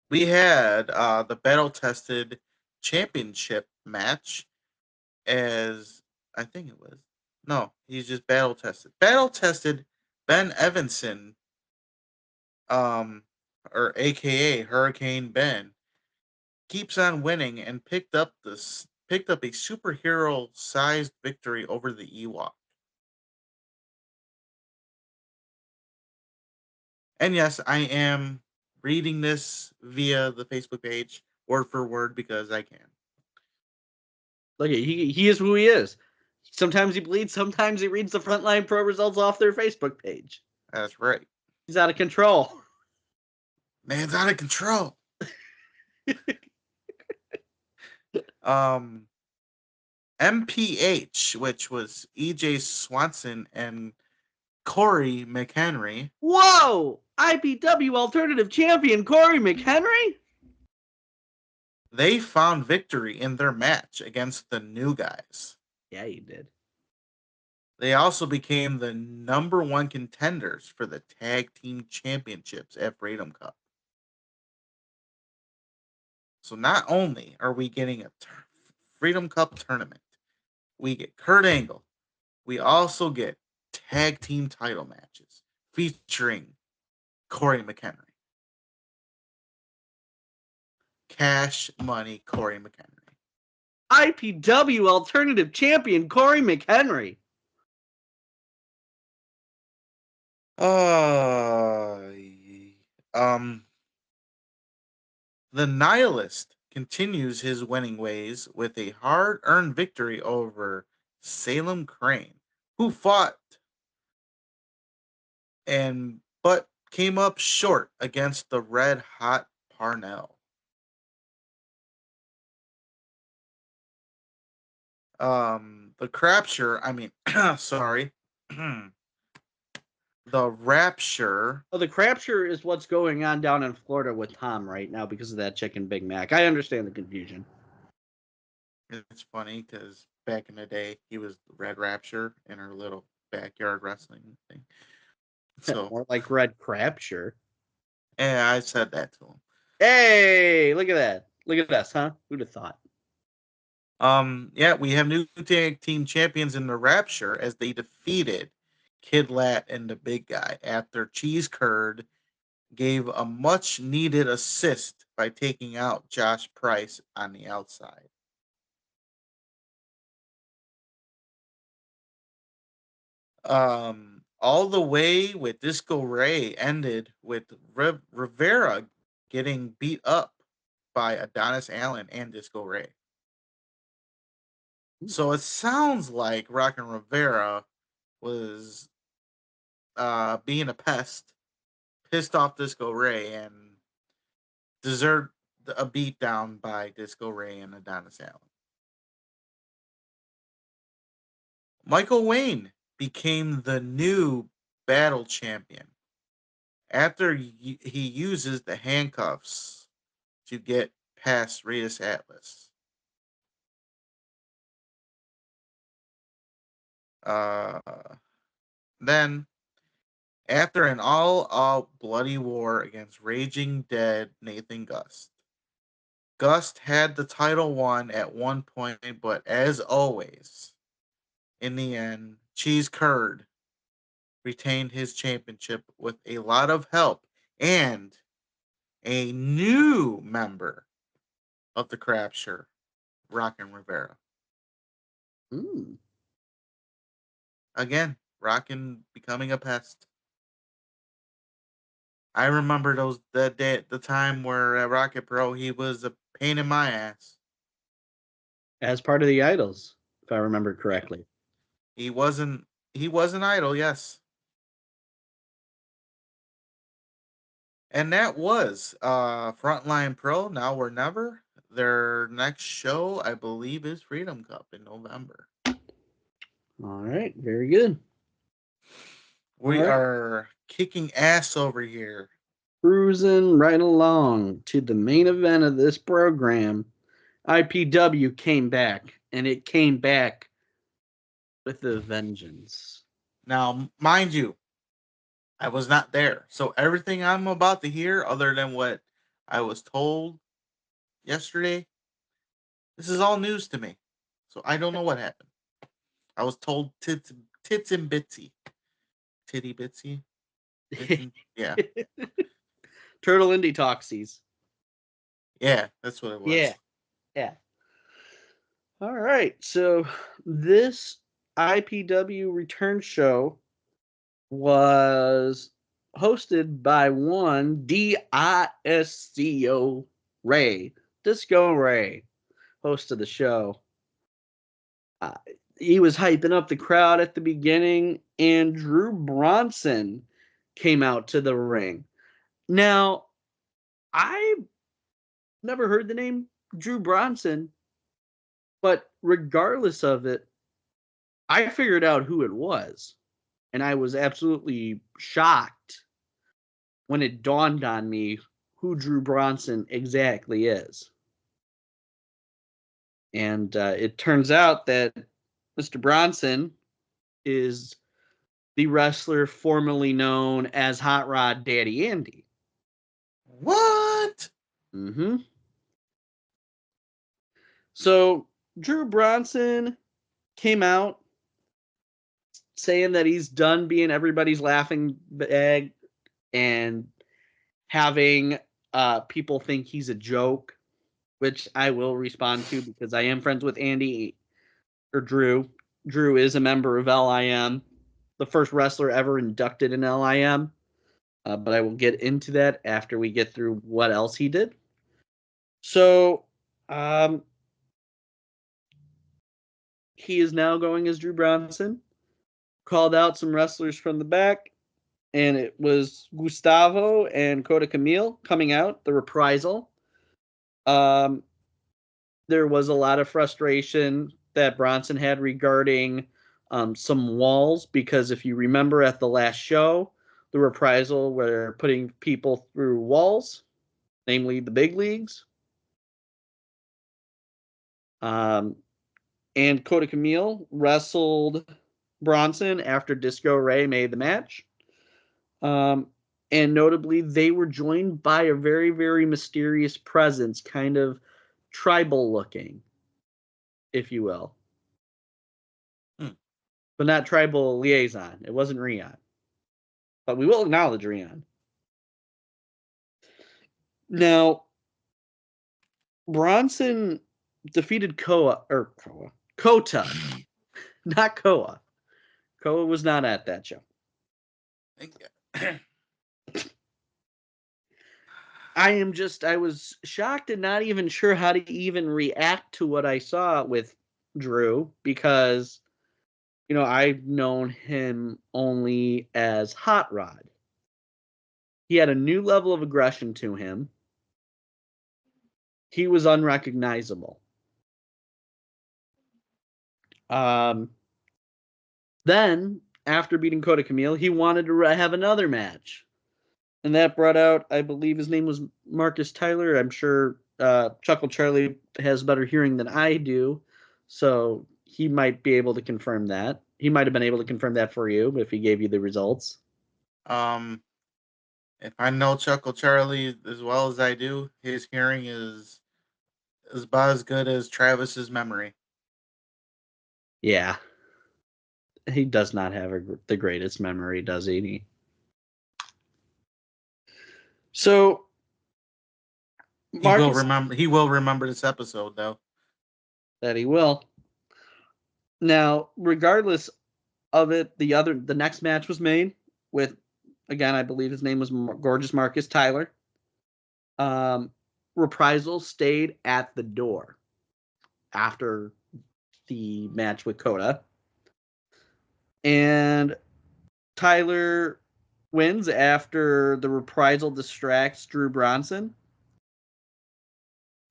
We had the battle-tested championship match as I think it was. No, he's just battle-tested. Battle-tested Ben Evanson, or AKA Hurricane Ben, keeps on winning and picked up a superhero-sized victory over the Ewok. And yes, I am reading this via the Facebook page, word for word, because I can. Look, he is who he is. Sometimes he bleeds, sometimes he reads the Frontline Pro results off their Facebook page. That's right. He's out of control. Man's out of control. MPH, which was EJ Swanson and Corey McHenry. Whoa! IPW Alternative Champion Corey McHenry? They found victory in their match against the New Guys. Yeah, he did. They also became the number one contenders for the Tag Team Championships at Freedom Cup. So not only are we getting a Freedom Cup tournament, we get Kurt Angle. We also get tag team title matches featuring Corey McHenry. Cash Money Corey McHenry. IPW Alternative Champion Corey McHenry. The Nihilist continues his winning ways with a hard-earned victory over Salem Crane, who fought but came up short against the Red Hot Parnell. The Rapture. Oh, the Crapture is what's going on down in Florida with Tom right now because of that chicken Big Mac. I understand the confusion. It's funny because back in the day, he was Red Rapture in our little backyard wrestling thing. So more like Red Crapture. Yeah, I said that to him. Hey, look at that. Look at us, huh? Who'd have thought? Yeah, we have new tag team champions in the Rapture as they defeated Kid Lat and the Big Guy after Cheese Curd gave a much needed assist by taking out Josh Price on the outside. All the way with Disco Ray ended with Rivera getting beat up by Adonis Allen and Disco Ray. So it sounds like Rockin' Rivera was being a pest, pissed off Disco Ray, and deserved a beatdown by Disco Ray and Adonis Allen. Michael Wayne became the new battle champion after he uses the handcuffs to get past Radius Atlas. Then, after an all-out bloody war against Raging Dead Nathan Gust, Gust had the title won at one point, but as always, in the end, Cheese Curd retained his championship with a lot of help and a new member of the Crapture, Rockin' Rivera. Again, Rockin' becoming a pest. I remember the time where at Rocket Pro he was a pain in my ass. As part of the Idols, if I remember correctly. He was an idol, yes. And that was Frontline Pro, Now or Never. Their next show, I believe, is Freedom Cup in November. All right, very good. We are kicking ass over here. Cruising right along to the main event of this program. IPW came back, and it came back with a vengeance. Now, mind you, I was not there. So everything I'm about to hear, other than what I was told yesterday, this is all news to me. So I don't know what happened. I was told tits and bitsy. Titty bitsy? Yeah. Turtle Indie Toxies. Yeah, that's what it was. Yeah. All right. So this IPW return show was hosted by one DISCO Ray, Disco Ray, host of the show. He was hyping up the crowd at the beginning, and Drew Bronson came out to the ring. Now, I never heard the name Drew Bronson, but regardless of it, I figured out who it was. And I was absolutely shocked when it dawned on me who Drew Bronson exactly is. And it turns out that Mr. Bronson is the wrestler formerly known as Hot Rod Daddy Andy. What? Mm-hmm. So Drew Bronson came out saying that he's done being everybody's laughing bag and having people think he's a joke, which I will respond to because I am friends with Andy or Drew. Drew is a member of LIM, the first wrestler ever inducted in LIM. But I will get into that after we get through what else he did. So, he is now going as Drew Bronson. Called out some wrestlers from the back, and it was Gustavo and Kota Camille coming out, the reprisal. There was a lot of frustration that Bronson had regarding some walls, because if you remember at the last show, the reprisal were putting people through walls, namely the big leagues. And Kota Camille wrestled Bronson after Disco Ray made the match. And notably, they were joined by a very, very mysterious presence, kind of tribal looking, if you will. But not tribal liaison. It wasn't Rion. But we will acknowledge Rion. Now, Bronson defeated Kota, not Koa. Koa was not at that show. I was shocked and not even sure how to even react to what I saw with Drew because, I've known him only as Hot Rod. He had a new level of aggression to him. He was unrecognizable. Then, after beating Kota Camille, he wanted to have another match. And that brought out, I believe his name was Marcus Tyler. I'm sure Chuckle Charlie has better hearing than I do. So he might be able to confirm that. He might have been able to confirm that for you if he gave you the results. If I know Chuckle Charlie as well as I do, his hearing is about as good as Travis's memory. Yeah. He does not have the greatest memory, does he? So Marcus, he will remember this episode, though. That he will. Now, regardless of it, the next match was made with, again, I believe his name was Gorgeous Marcus Tyler. Reprisal stayed at the door after the match with Kota. And Tyler wins after the Reprisal distracts Drew Bronson.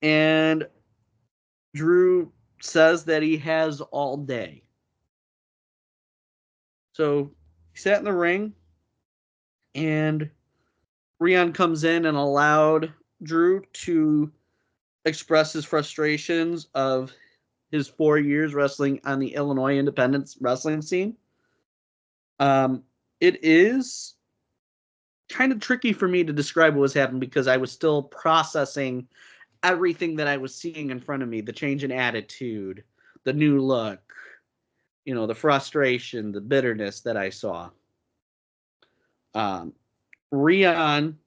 And Drew says that he has all day. So he sat in the ring, and Rion comes in and allowed Drew to express his frustrations of his 4 years wrestling on the Illinois independent wrestling scene. It is kind of tricky for me to describe what was happening because I was still processing everything that I was seeing in front of me, the change in attitude, the new look, the frustration, the bitterness that I saw. Rion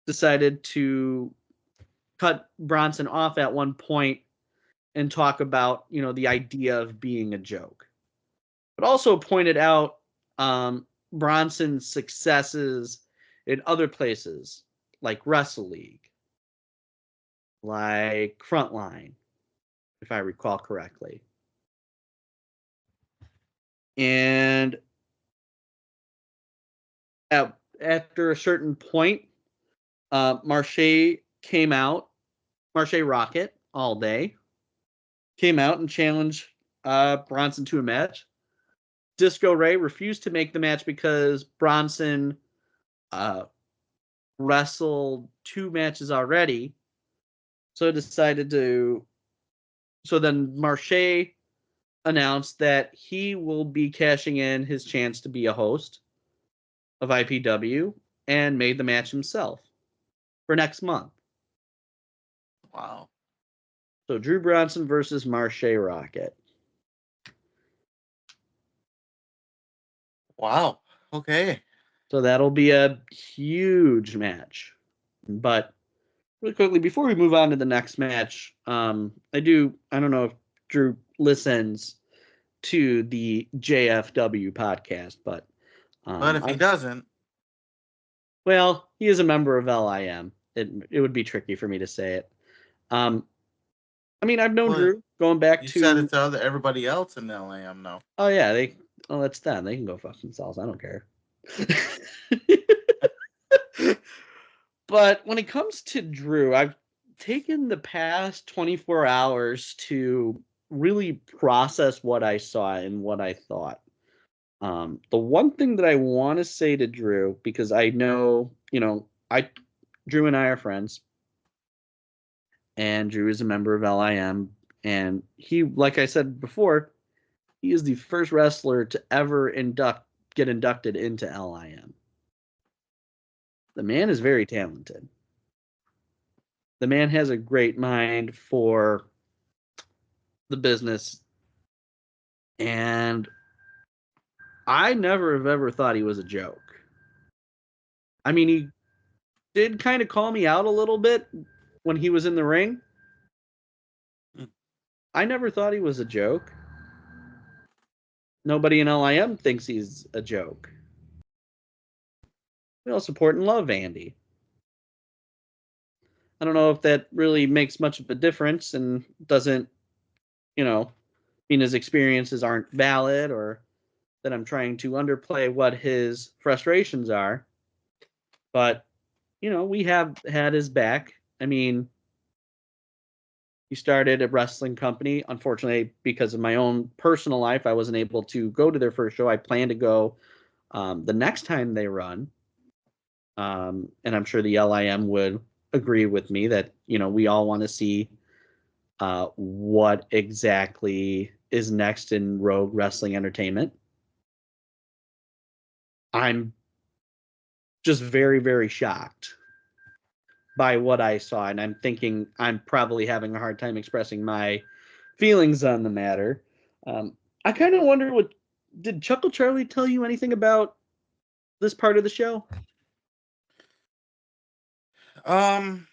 decided to cut Bronson off at one point and talk about, the idea of being a joke. But also pointed out Bronson's successes in other places, like Wrestle League, like Frontline, if I recall correctly. And after a certain point, Marche Rocket all day, came out and challenged Bronson to a match. Disco Ray refused to make the match because Bronson wrestled 2 matches already. So then Marche announced that he will be cashing in his chance to be a host of IPW and made the match himself for next month. Wow. So Drew Bronson versus Marche Rocket. Wow. Okay. So that'll be a huge match. But really quickly, before we move on to the next match, I don't know if Drew listens to the JFW podcast, but if he doesn't, well, he is a member of LIM. It would be tricky for me to say it. I've known Drew going back you to. You said it to everybody else in LIM now. Oh yeah, that's them. They can go fuck themselves. I don't care. But when it comes to Drew, I've taken the past 24 hours to really process what I saw and what I thought. The one thing that I want to say to Drew, because I know, Drew and I are friends, and Drew is a member of LIM, and he, like I said before, he is the first wrestler to ever get inducted into LIM. The man is very talented. The man has a great mind for the business. And I never have ever thought he was a joke. He did kind of call me out a little bit when he was in the ring. I never thought he was a joke. Nobody in LIM thinks he's a joke. We all support and love Andy. I don't know if that really makes much of a difference and doesn't, mean his experiences aren't valid or that I'm trying to underplay what his frustrations are. But, we have had his back. I mean, he started a wrestling company. Unfortunately, because of my own personal life, I wasn't able to go to their first show. I plan to go the next time they run. And I'm sure the LIM would agree with me that, we all want to see what exactly is next in Rogue Wrestling Entertainment. I'm just very, very shocked by what I saw, and I'm thinking I'm probably having a hard time expressing my feelings on the matter. I kind of wonder, did Chuckle Charlie tell you anything about this part of the show? Trying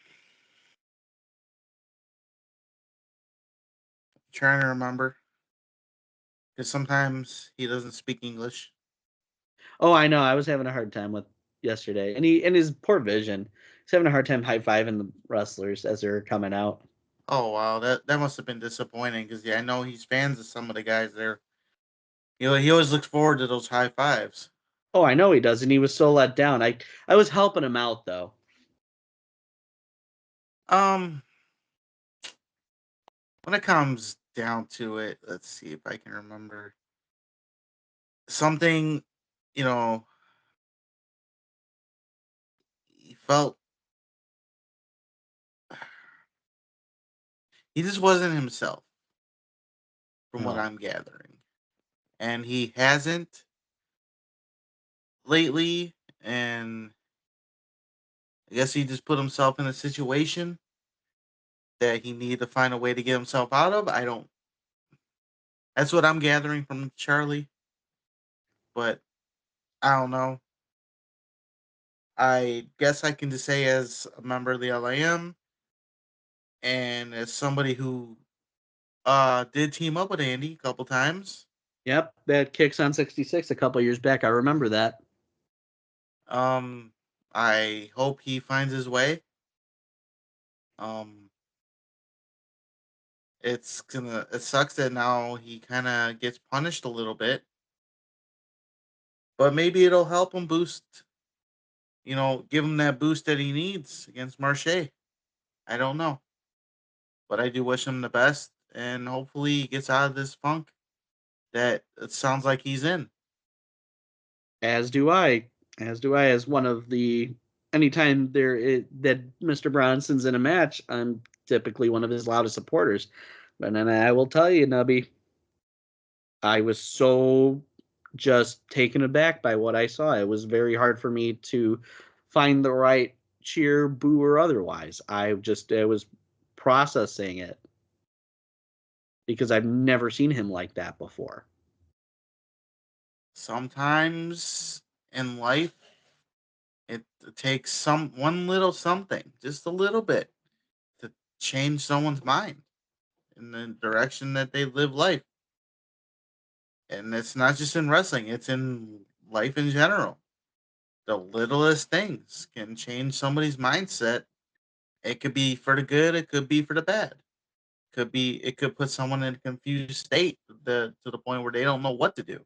to remember, because sometimes he doesn't speak English. Oh, I know. I was having a hard time with yesterday, and his poor vision. He's having a hard time high-fiving the wrestlers as they're coming out. Oh wow, that must have been disappointing because I know he's fans of some of the guys there. He always looks forward to those high fives. Oh, I know he does, and he was so let down. I was helping him out though. When it comes down to it, let's see if I can remember something. He felt he just wasn't himself, from what I'm gathering, and he hasn't lately. And I guess he just put himself in a situation that he needed to find a way to get himself out of. That's what I'm gathering from Charlie. But I don't know. I guess I can just say, as a member of the LIM and as somebody who did team up with Andy a couple times. Yep, that Kicks on 66 a couple years back. I remember that. I hope he finds his way. It sucks that now he kind of gets punished a little bit, but maybe it'll help him boost, give him that boost that he needs against Marche. I don't know, but I do wish him the best, and hopefully he gets out of this funk that it sounds like he's in. As do I. As one of the anytime that Mr. Bronson's in a match, I'm typically one of his loudest supporters. But then I will tell you, Nubby, I was so just taken aback by what I saw. It was very hard for me to find the right cheer, boo, or otherwise. I was processing it because I've never seen him like that before. Sometimes in life, it takes one little something, just a little bit, to change someone's mind in the direction that they live life. And it's not just in wrestling, it's in life in general. The littlest things can change somebody's mindset. It could be for the good, it could be for the bad. It could put someone in a confused state to the point where they don't know what to do.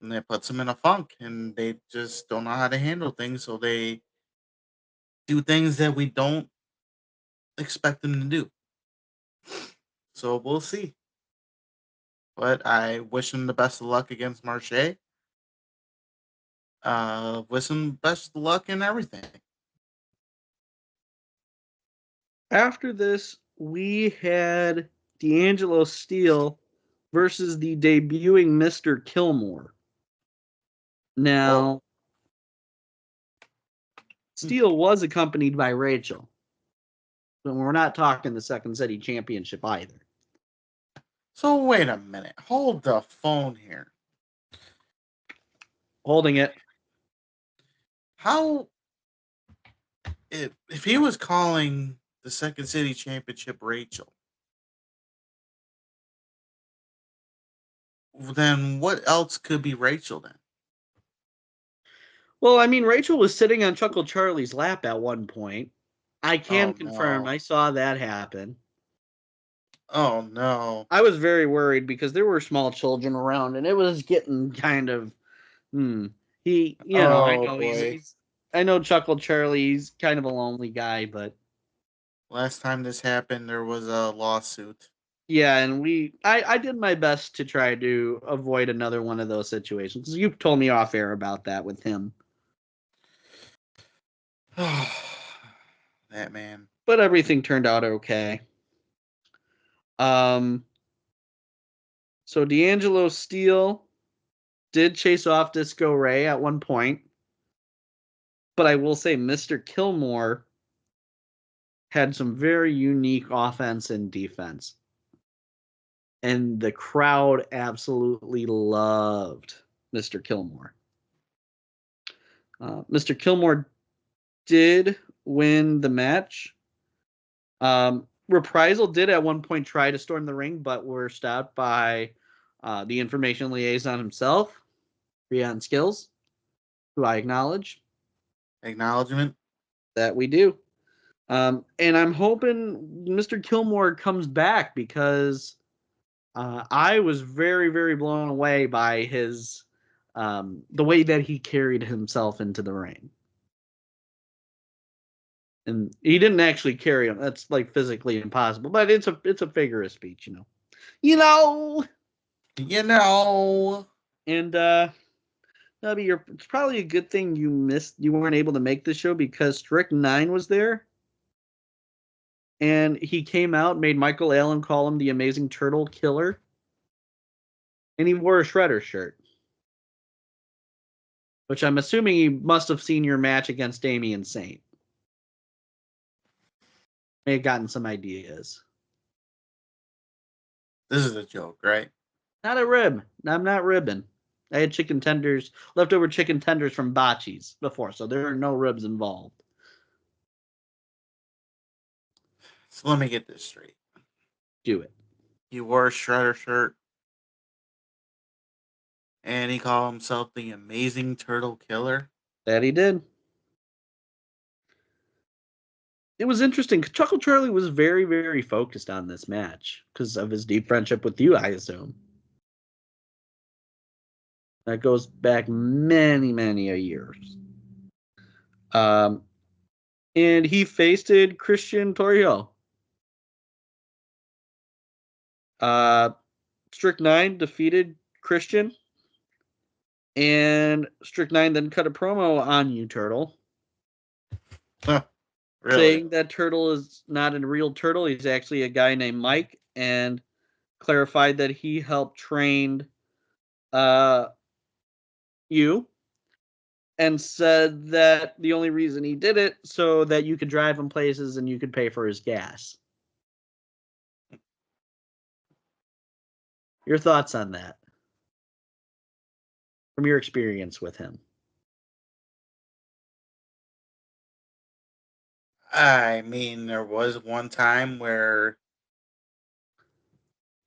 And that puts them in a funk and they just don't know how to handle things, so they do things that we don't expect them to do. So we'll see. But I wish him the best of luck against Marche. Wish him best of luck in everything. After this, we had D'Angelo Steele versus the debuting Mr. Kilmore. Now, Steele was accompanied by Rachel. But we're not talking the Second City Championship either. So wait a minute. Hold the phone here. Holding it. How if he was calling the Second City Championship Rachel, Then what else could be Rachel then? Well, I mean, Rachel was sitting on Chuckle Charlie's lap at one point. I can confirm no. I saw that happen. Oh no. I was very worried because there were small children around and it was getting kind of he, you know, I know I know Chuckle Charlie's kind of a lonely guy, but last time this happened there was a lawsuit. yeah, and I did my best to try to avoid another one of those situations. You told me off air about that with him. That man. But everything turned out okay. So D'Angelo Steele did chase off Disco Ray at one point. But I will say Mr. Kilmore had some very unique offense and defense. And the crowd absolutely loved Mr. Kilmore. Mr. Kilmore did win the match. Reprisal did at one point try to storm the ring, but were stopped by the information liaison himself, Rian Skills, who I acknowledge. Acknowledgement? That we do. And I'm hoping Mr. Kilmore comes back because I was very, very blown away by his the way that he carried himself into the ring. And he didn't actually carry him. That's like physically impossible, but it's a figure of speech, you know. And Nubby, it's probably a good thing you weren't able to make the show because Strict 9 was there. And he came out, made Michael Allen call him the Amazing Turtle Killer. And he wore a Shredder shirt. Which I'm assuming he must have seen your match against Damian Saint. May have gotten some ideas. This is a joke, right? Not a rib. I'm not ribbing. I had leftover chicken tenders from Bocce's before, so there are no ribs involved. So let me get this straight. Do it. He wore a Shredder shirt. And he called himself the Amazing Turtle Killer. That he did. It was interesting. Chuckle Charlie was very, very focused on this match because of his deep friendship with you, I assume. That goes back many, many years. And he faced Christian Torrio. Strict 9 defeated Christian. And Strict 9 then cut a promo on you, Turtle. Huh, really? Saying that Turtle is not a real turtle. He's actually a guy named Mike. And clarified that he helped train you. And said that the only reason he did it so that you could drive him places and you could pay for his gas. Your thoughts on that? From your experience with him. I mean, there was one time where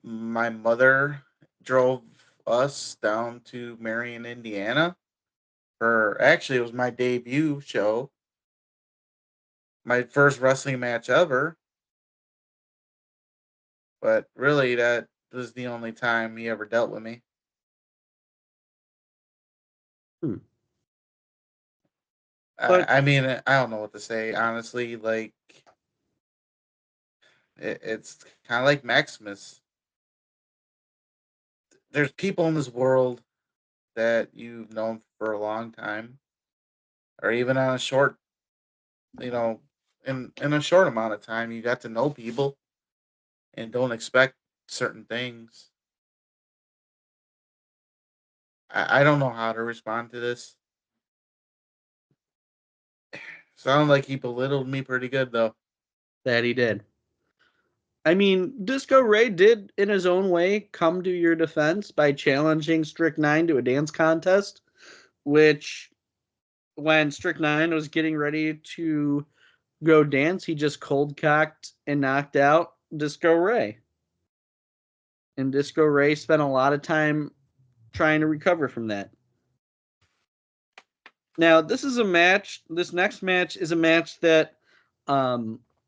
my mother drove us down to Marion, Indiana. Actually, it was my debut show. My first wrestling match ever. But really, that was the only time he ever dealt with me. I mean, I don't know what to say, honestly. Like, it's kind of like Maximus. There's people in this world that you've known for a long time, or even on a short, in a short amount of time, you got to know people and don't expect certain things. I don't know how to respond to this. Sounded like he belittled me pretty good, though. That he did. I mean, Disco Ray did, in his own way, come to your defense by challenging Strict 9 to a dance contest, which, when Strict 9 was getting ready to go dance, he just cold-cocked and knocked out Disco Ray. And Disco Ray spent a lot of time trying to recover from that. Now, this next match is a match that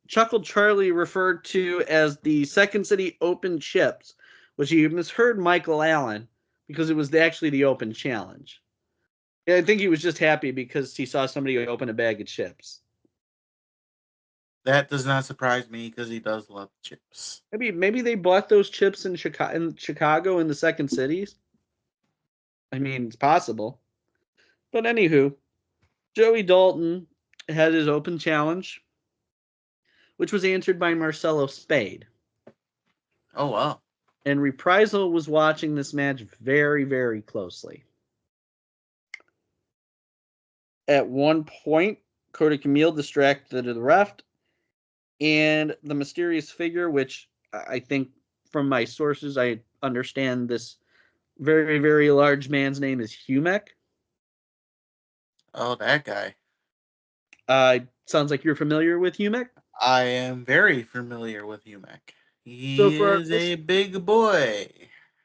Chuckle Charlie referred to as the Second City Open Chips, which he misheard Michael Allen because it was actually the Open Challenge. I think he was just happy because he saw somebody open a bag of chips. That does not surprise me because he does love chips. Maybe they bought those chips in Chicago in the Second Cities. I mean, it's possible. But anywho, Joey Dalton had his Open Challenge, which was answered by Marcelo Spade. Oh, wow. And Reprisal was watching this match very, very closely. At one point, Cody Camille distracted to the ref, and the mysterious figure, which I think from my sources, I understand this very, very large man's name is Humek. Oh, that guy. Sounds like you're familiar with Humek? I am very familiar with Humek. He is a big boy.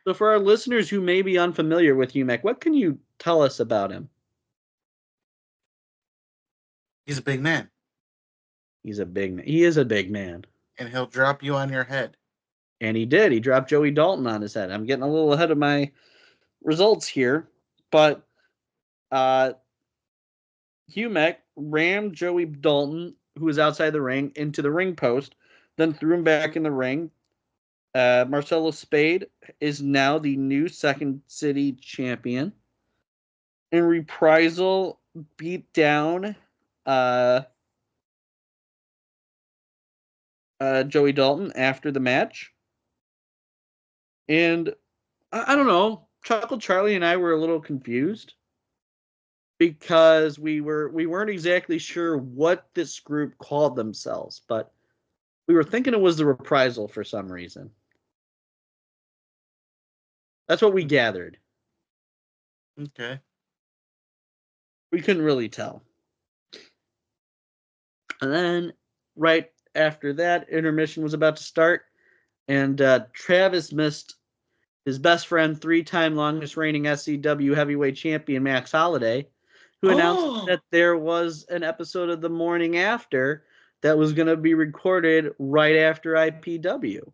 So for our listeners who may be unfamiliar with Humek, what can you tell us about him? He's a big man. He's a big man. He is a big man. And he'll drop you on your head. And he did. He dropped Joey Dalton on his head. I'm getting a little ahead of my results here, but Humek rammed Joey Dalton, who was outside the ring, into the ring post, then threw him back in the ring. Marcelo Spade is now the new Second City champion. In Reprisal, beat down Joey Dalton after the match. And I don't know, Chuckle Charlie and I were a little confused because we weren't exactly sure what this group called themselves, but we were thinking it was the Reprisal for some reason. That's what we gathered. Okay. We couldn't really tell. And then right after that, intermission was about to start, and Travis missed his best friend, three-time longest reigning SCW heavyweight champion Max Holiday, who announced that there was an episode of The Morning After that was going to be recorded right after IPW,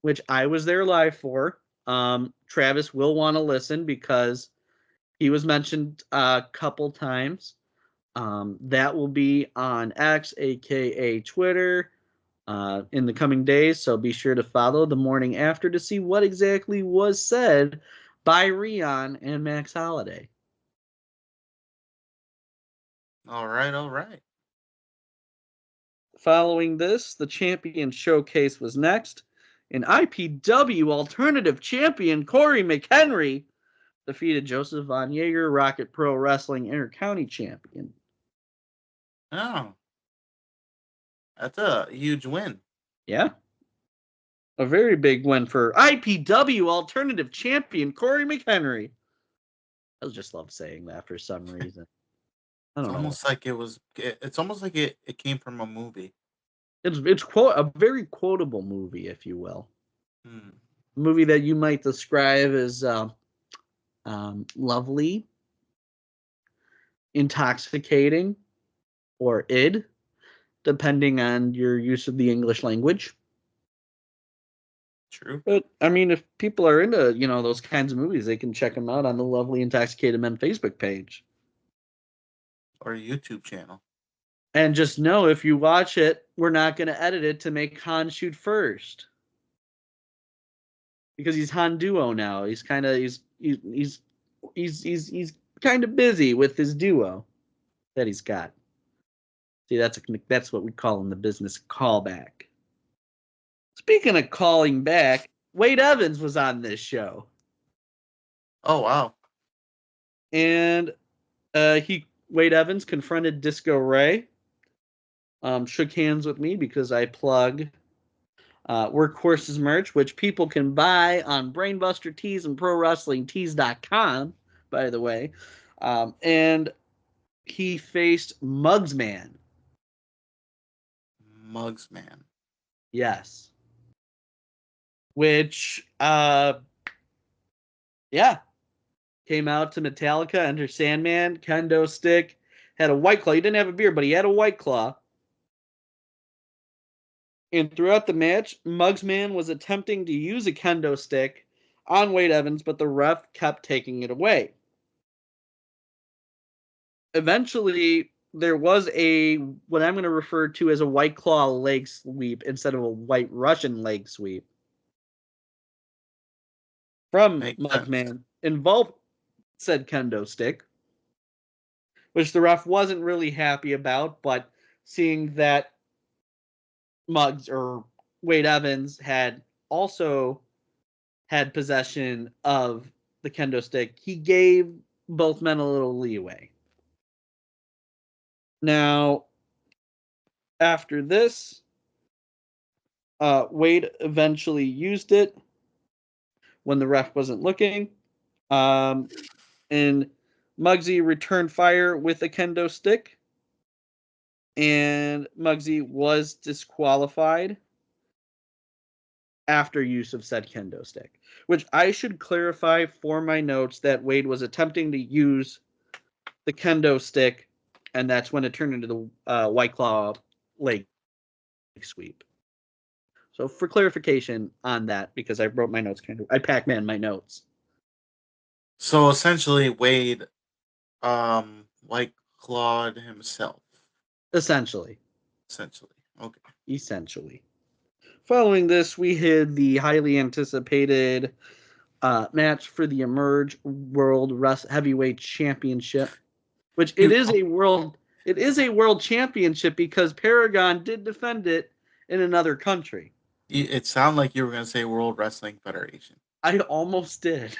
which I was there live for. Travis will want to listen because he was mentioned a couple times. That will be on X, aka Twitter, in the coming days, so be sure to follow The Morning After to see what exactly was said by Rion and Max Holiday. All right. Following this, the Champion Showcase was next, and IPW Alternative Champion Corey McHenry defeated Joseph Von Jaeger, Rocket Pro Wrestling Intercounty Champion. Oh. That's a huge win. Yeah. A very big win for IPW Alternative Champion Corey McHenry. I just love saying that for some reason. I don't know. It's almost like it came from a movie. It's a very quotable movie, if you will. A movie that you might describe as lovely, intoxicating, or id, depending on your use of the English language. True. But I mean, if people are into those kinds of movies, they can check them out on the Lovely Intoxicated Men Facebook page or YouTube channel. And just know, if you watch it, we're not going to edit it to make Han shoot first, because he's Han Duo now. He's kind of he's kind of busy with his duo that he's got. See, that's what we call in the business callback. Speaking of calling back, Wade Evans was on this show. Oh, wow. And Wade Evans confronted Disco Ray, shook hands with me because I plug Workhorses merch, which people can buy on Brainbuster Tees and ProWrestlingTees.com, by the way. And he faced Mugsman. Mugsman. Yes. Which Yeah. Came out to Metallica, Enter Sandman, kendo stick, had a White Claw. He didn't have a beard, but he had a White Claw. And throughout the match, Mugsman was attempting to use a kendo stick on Wade Evans, but the ref kept taking it away. Eventually, there was what I'm going to refer to as a White Claw leg sweep instead of a White Russian leg sweep from Mugsman involved said kendo stick, which the ref wasn't really happy about, but seeing that Wade Evans had also had possession of the kendo stick, he gave both men a little leeway. Now, after this, Wade eventually used it when the ref wasn't looking. And Muggsy returned fire with a kendo stick. And Muggsy was disqualified after use of said kendo stick. Which I should clarify for my notes that Wade was attempting to use the kendo stick, and that's when it turned into the White Claw leg sweep. So for clarification on that, because I wrote my notes I Pac-Man my notes. So essentially, Wade, White Clawed himself. Essentially. Okay. Essentially. Following this, we had the highly anticipated match for the Emerge World Heavyweight Championship, which it is a world championship because Paragon did defend it in another country. It sounded like you were going to say World Wrestling Federation. I almost did.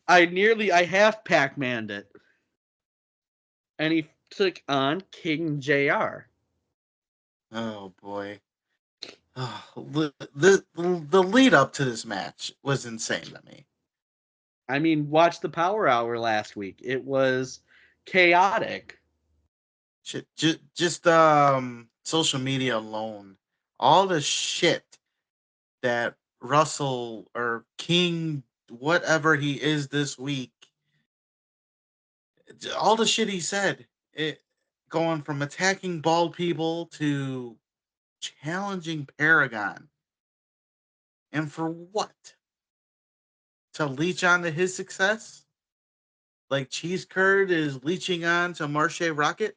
I half Pac-Man'd it. And he took on King JR. Oh, boy. Oh, the lead up to this match was insane to me. I mean, watch the Power Hour last week. It was chaotic. Just social media alone, all the shit that Russell or King, whatever he is this week, all the shit he said, going from attacking bald people to challenging Paragon. And for what? To leech onto his success? Like Cheese Curd is leeching on to Marche Rocket?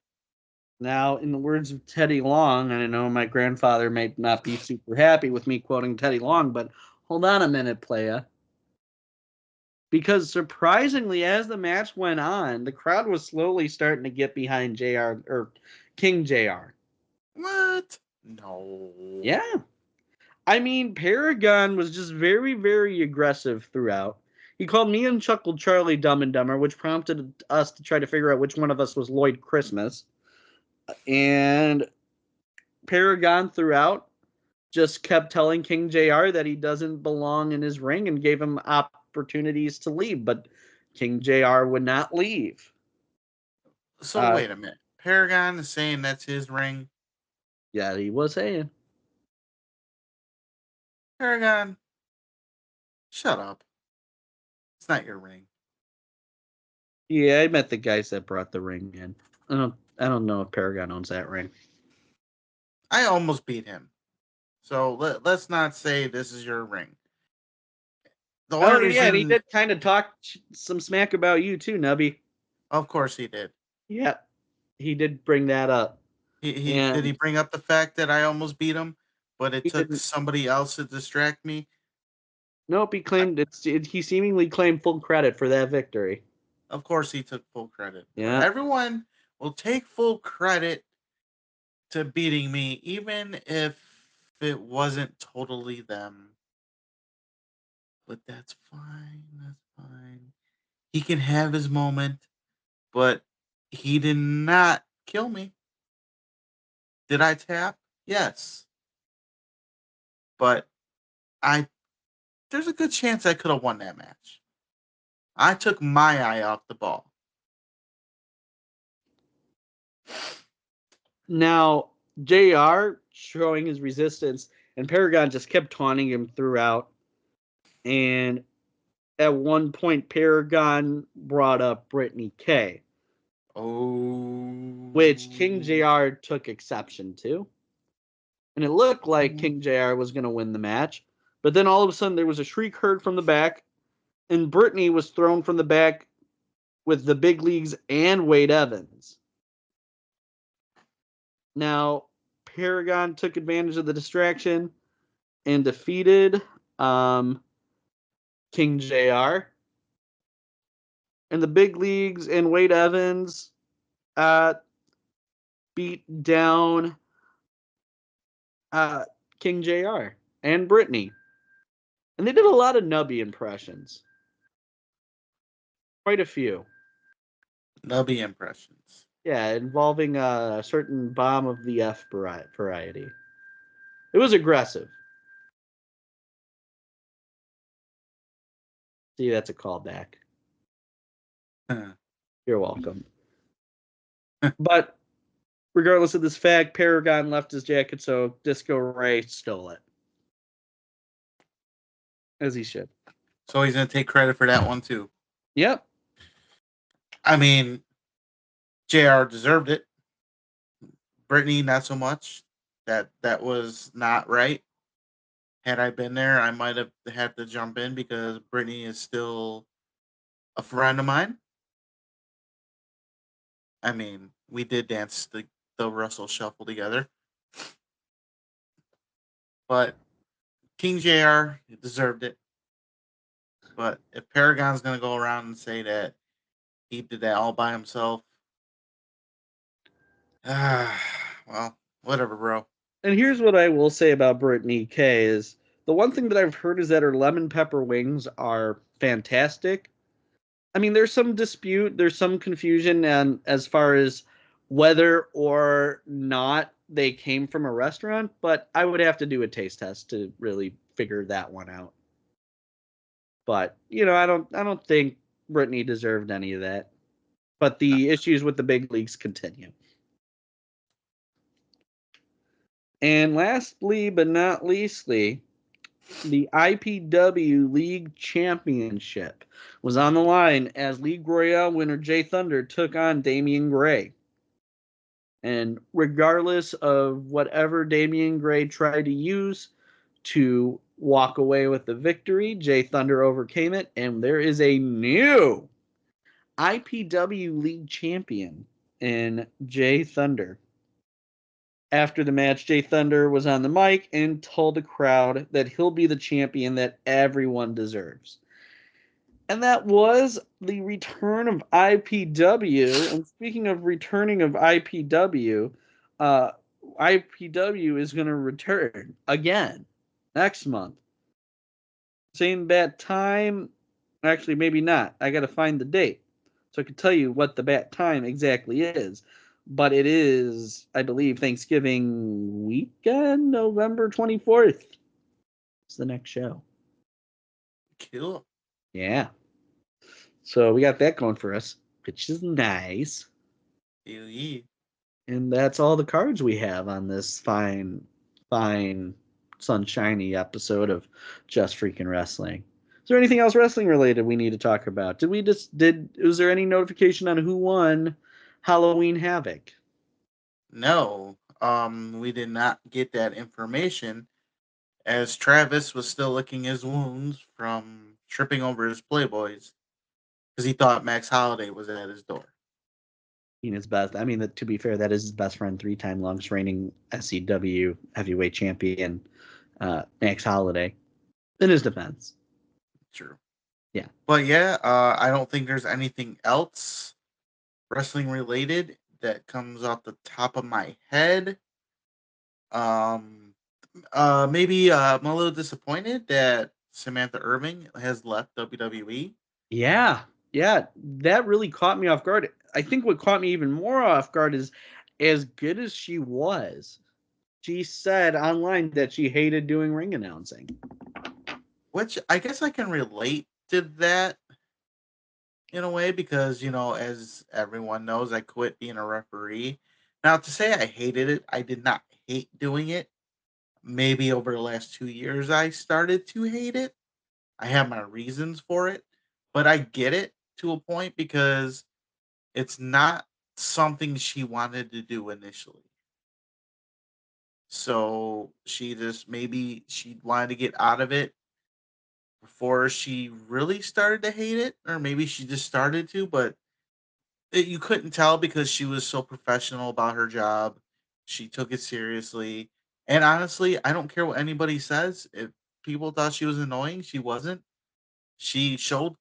Now, in the words of Teddy Long, and I know my grandfather may not be super happy with me quoting Teddy Long, but hold on a minute, playa. Because surprisingly, as the match went on, the crowd was slowly starting to get behind JR or King JR. What? No. Yeah. I mean, Paragon was just very, very aggressive throughout. He called me and Chuckle Charlie Dumb and Dumber, which prompted us to try to figure out which one of us was Lloyd Christmas. And Paragon throughout just kept telling King JR that he doesn't belong in his ring and gave him opportunities to leave, but King JR would not leave. So wait a minute. Paragon is saying that's his ring? Yeah, he was saying. Paragon, shut up. It's not your ring. Yeah, I met the guys that brought the ring in. I don't know if Paragon owns that ring. I almost beat him. So let's not say this is your ring. And he did kind of talk some smack about you too, Nubby. Of course he did. Yeah, he did bring that up. Did he bring up the fact that I almost beat him, but it took somebody else to distract me? Nope, he seemingly claimed full credit for that victory. Of course he took full credit. Yeah. Everyone will take full credit to beating me, even if it wasn't totally them. But that's fine. That's fine. He can have his moment, but he did not kill me. Did I tap? Yes. But there's a good chance I could have won that match. I took my eye off the ball. Now, JR showing his resistance, and Paragon just kept taunting him throughout. And at one point Paragon brought up Brittany K. Oh. Which King JR took exception to. And it looked like King JR was going to win the match. But then all of a sudden there was a shriek heard from the back, and Brittany was thrown from the back with the big leagues and Wade Evans. Now, Paragon took advantage of the distraction and defeated King JR. And the big leagues and Wade Evans beat down King JR and Brittany. And they did a lot of Nubby impressions. Quite a few. Nubby impressions. Yeah, involving a certain bomb of the F variety. It was aggressive. See, that's a callback. You're welcome. But regardless of this fact, Paragon left his jacket, so Disco Ray stole it. As he should. So he's going to take credit for that one, too. Yep. I mean, JR deserved it. Brittany, not so much. That was not right. Had I been there, I might have had to jump in because Brittany is still a friend of mine. I mean, we did dance the Russell Shuffle together. But King JR deserved it. But if Paragon's going to go around and say that he did that all by himself, well, whatever, bro. And here's what I will say about Brittany K is the one thing that I've heard is that her lemon pepper wings are fantastic. I mean, there's some dispute, there's some confusion as far as whether or not they came from a restaurant, but I would have to do a taste test to really figure that one out. But, I don't think Brittany deserved any of that. But the issues with the big leagues continue. And lastly, but not leastly, the IPW League Championship was on the line as League Royale winner Jay Thunder took on Damian Gray. And regardless of whatever Damian Gray tried to use to walk away with the victory, Jay Thunder overcame it, and there is a new IPW League champion in Jay Thunder. After the match, Jay Thunder was on the mic and told the crowd that he'll be the champion that everyone deserves. And that was the return of IPW. And speaking of returning of IPW, IPW is going to return again next month. Same bat time. Actually, maybe not. I got to find the date so I can tell you what the bat time exactly is. But it is, I believe, Thanksgiving weekend, November 24th. It's the next show. Cool. Yeah. So we got that going for us, which is nice. Yeah. And that's all the cards we have on this fine, sunshiny episode of Just Freaking Wrestling. Is there anything else wrestling related we need to talk about? Was there any notification on who won Halloween Havoc? No, we did not get that information as Travis was still licking his wounds from tripping over his Playboys because he thought Max Holiday was at his door. His best. I mean, to be fair, that is his best friend, 3-time longest reigning SCW heavyweight champion, Max Holiday. In his defense. True. Yeah. But yeah, I don't think there's anything else wrestling related that comes off the top of my head. Maybe I'm a little disappointed that Samantha Irvin has left WWE. Yeah, that really caught me off guard. I think what caught me even more off guard is, as good as she was, she said online that she hated doing ring announcing. Which I guess I can relate to that in a way because, as everyone knows, I quit being a referee. Now, to say I hated it, I did not hate doing it. Maybe over the last 2 years, I started to hate it. I have my reasons for it, but I get it to a point because it's not something she wanted to do initially. So she just maybe she wanted to get out of it before she really started to hate it, or maybe she just started to, but you couldn't tell because she was so professional about her job. She took it seriously. And honestly, I don't care what anybody says. If people thought she was annoying, she wasn't. She showed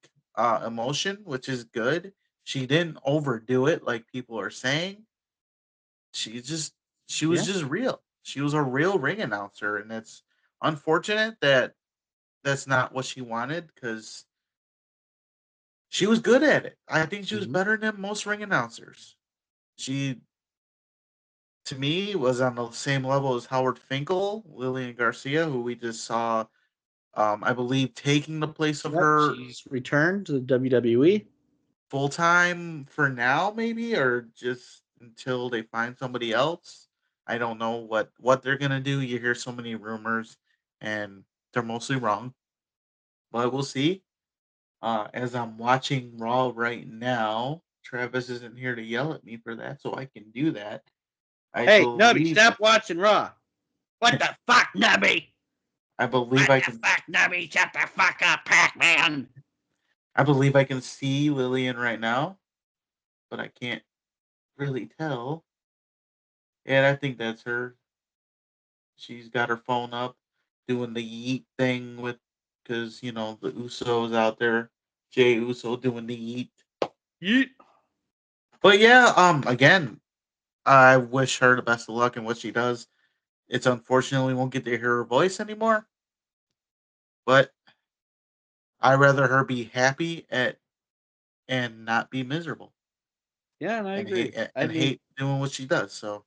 emotion, which is good. She didn't overdo it like people are saying. She just she was Yeah. just real. She was a real ring announcer, and it's unfortunate that that's not what she wanted because she was good at it. I think she was Mhm. better than most ring announcers. She, to me, was on the same level as Howard Finkel, Lillian Garcia, who we just saw, I believe, taking the place of Yep, her she's returned to the WWE. full time for now, maybe, or just until they find somebody else. I don't know what they're gonna do. You hear so many rumors, and they're mostly wrong, but we'll see. As I'm watching Raw right now, Travis isn't here to yell at me for that, so I can do that. I Hey, Nubby, believe stop watching Raw. What the fuck, Nubby? I believe What I the can fuck, Nubby? Shut the fuck up, Pac-Man. I believe I can see Lillian right now, but I can't really tell. And I think that's her. She's got her phone up, doing the yeet thing with, because the Usos out there, Jay Uso doing the yeet. Yeet. But yeah, again, I wish her the best of luck in what she does. It's unfortunate we won't get to hear her voice anymore, but I'd rather her be happy and not be miserable Yeah, and I and agree. hate doing what she does. So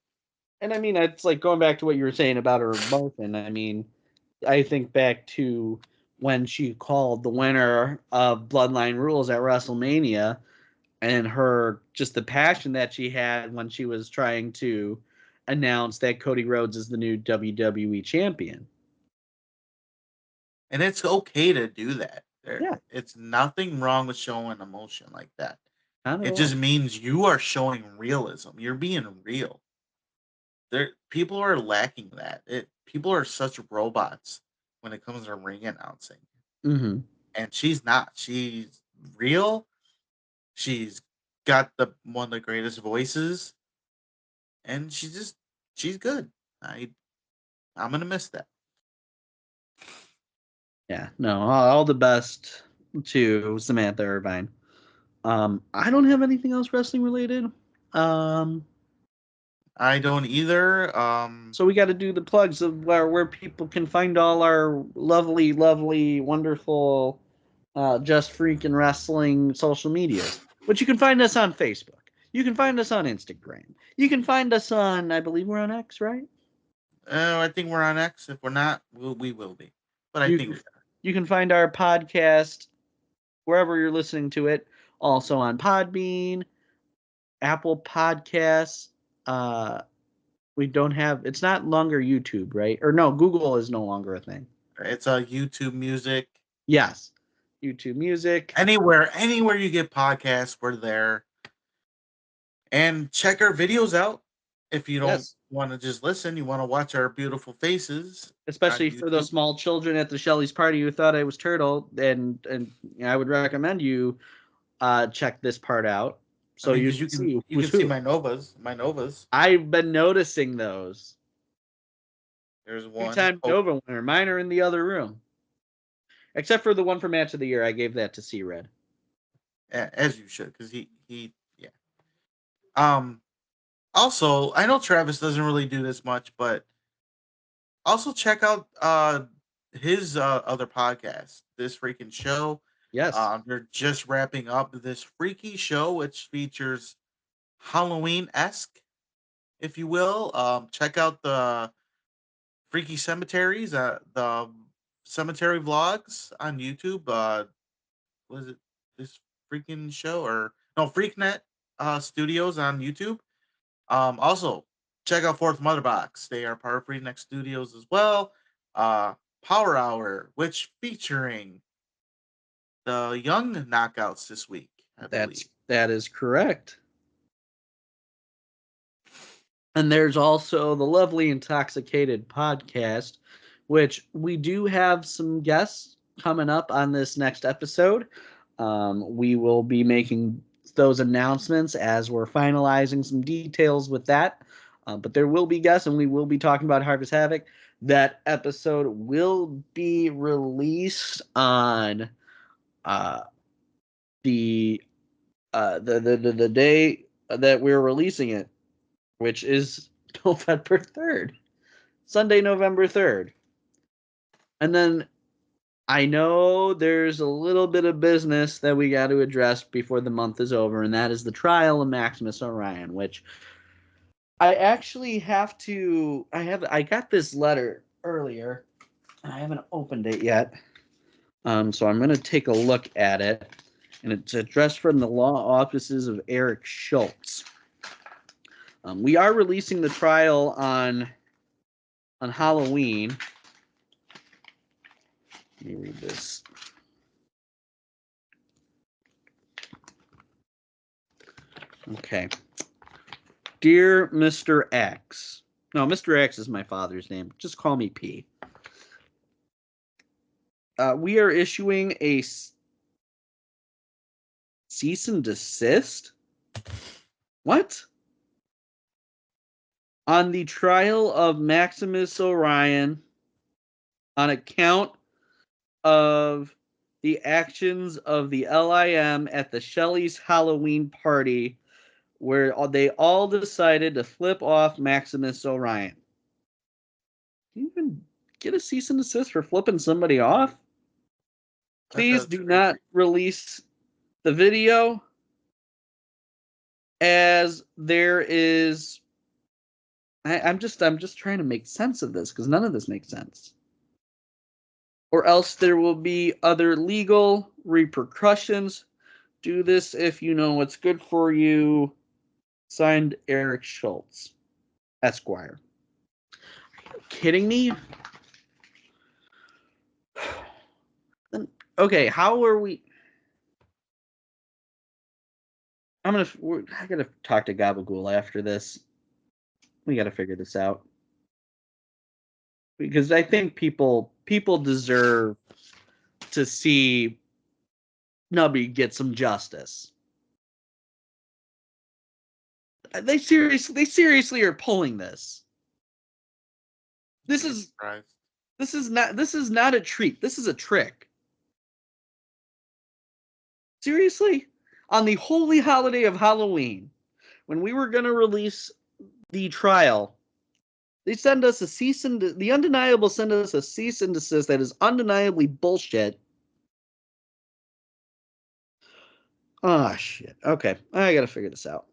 It's like going back to what you were saying about her emotion. I think back to when she called the winner of Bloodline Rules at WrestleMania, and her just the passion that she had when she was trying to announce that Cody Rhodes is the new WWE champion. And it's okay to do that. Yeah, It's nothing wrong with showing emotion like that. not at It all. just means you are showing realism. You're being real. People are lacking that. People are such robots when it comes to ring announcing. Mm-hmm. And she's not. She's real. She's got the one of the greatest voices, and she's good. I'm gonna miss that. Yeah, no, all the best to Samantha Irvine. I don't have anything else wrestling related. Um, I don't either. so we got to do the plugs of where people can find all our lovely, lovely, wonderful, just freaking wrestling social medias. But you can find us on Facebook. You can find us on Instagram. You can find us on, I believe we're on X, right? I think we're on X. If we're not, we will be. But I think You we are. you can find our podcast wherever you're listening to it. Also on Podbean, Apple Podcasts. Uh, we don't have. It's not longer YouTube, right? Or no, Google is no longer a thing. It's YouTube Music. Yes, YouTube Music. Anywhere you get podcasts, we're there. And check our videos out. If you don't Yes, want to just listen, you want to watch our beautiful faces on especially for those YouTube. small children at the Shelley's party who thought I was Turtle, and I would recommend you check this part out I so mean, you because can see you who's can see who. my Novas. My Novas. I've been noticing those. There's one. Two-time Nova winner. Mine are in the other room. Except for the one for match of the year, I gave that to C Red. As you should, because he yeah. Um. Also, I know Travis doesn't really do this much, but also check out his other podcast, This Freaking Show. Yes. They're just wrapping up this freaky show, which features Halloween esque, if you will. Check out the Freaky Cemeteries, the cemetery vlogs on YouTube. Was it This Freaking Show or no FreakNet Studios on YouTube? Also, check out Fourth Mother Box. They are part of FreakNet Studios as well. Uh, Power Hour, which featuring the young knockouts this week, I believe. That is correct. And there's also the lovely Intoxicated Podcast, which we do have some guests coming up on this next episode. We will be making those announcements as we're finalizing some details with that. But there will be guests, and we will be talking about Harvest Havoc. That episode will be released on the day that we're releasing it, which is November 3rd. Sunday, November 3rd. And then I know there's a little bit of business that we got to address before the month is over, and that is the trial of Maximus Orion, which I actually have to... I got this letter earlier, and I haven't opened it yet. So I'm going to take a look at it, and it's addressed from the law offices of Eric Schultz. We are releasing the trial on Halloween. Let me read this. Okay. Dear Mr. X. No, Mr. X is my father's name. Just call me P. We are issuing a cease and desist? What? On the trial of Maximus Orion on account of the actions of the LIM at the Shelley's Halloween party, where they all decided to flip off Maximus Orion. Can you even get a cease and desist for flipping somebody off? Please do not release the video, as there is... I'm just trying to make sense of this, because none of this makes sense. Or else there will be other legal repercussions. Do this if you know what's good for you. Signed, Eric Schultz, Esquire. Are you kidding me? Okay, how are we... I gotta talk to Gabagool after this. We gotta figure this out, because I think people deserve to see Nubby get some justice. They seriously are pulling this. This is not a treat. This is a trick. Seriously? On the holy holiday of Halloween, when we were going to release the trial, they send us a the Undeniable send us a cease and desist that is undeniably bullshit. Oh, shit. Okay, I gotta figure this out.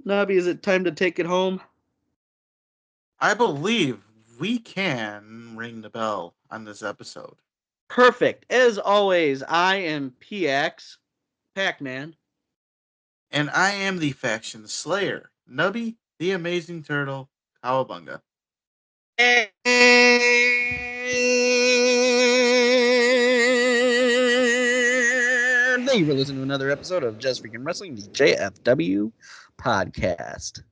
Nubby, is it time to take it home? I believe we can ring the bell on this episode. Perfect. As always, I am PX, Pacman. And I am the Faction Slayer, Nubby, the Amazing Turtle, Cowabunga. And thank you for listening to another episode of Just Freaking Wrestling, the JFW Podcast.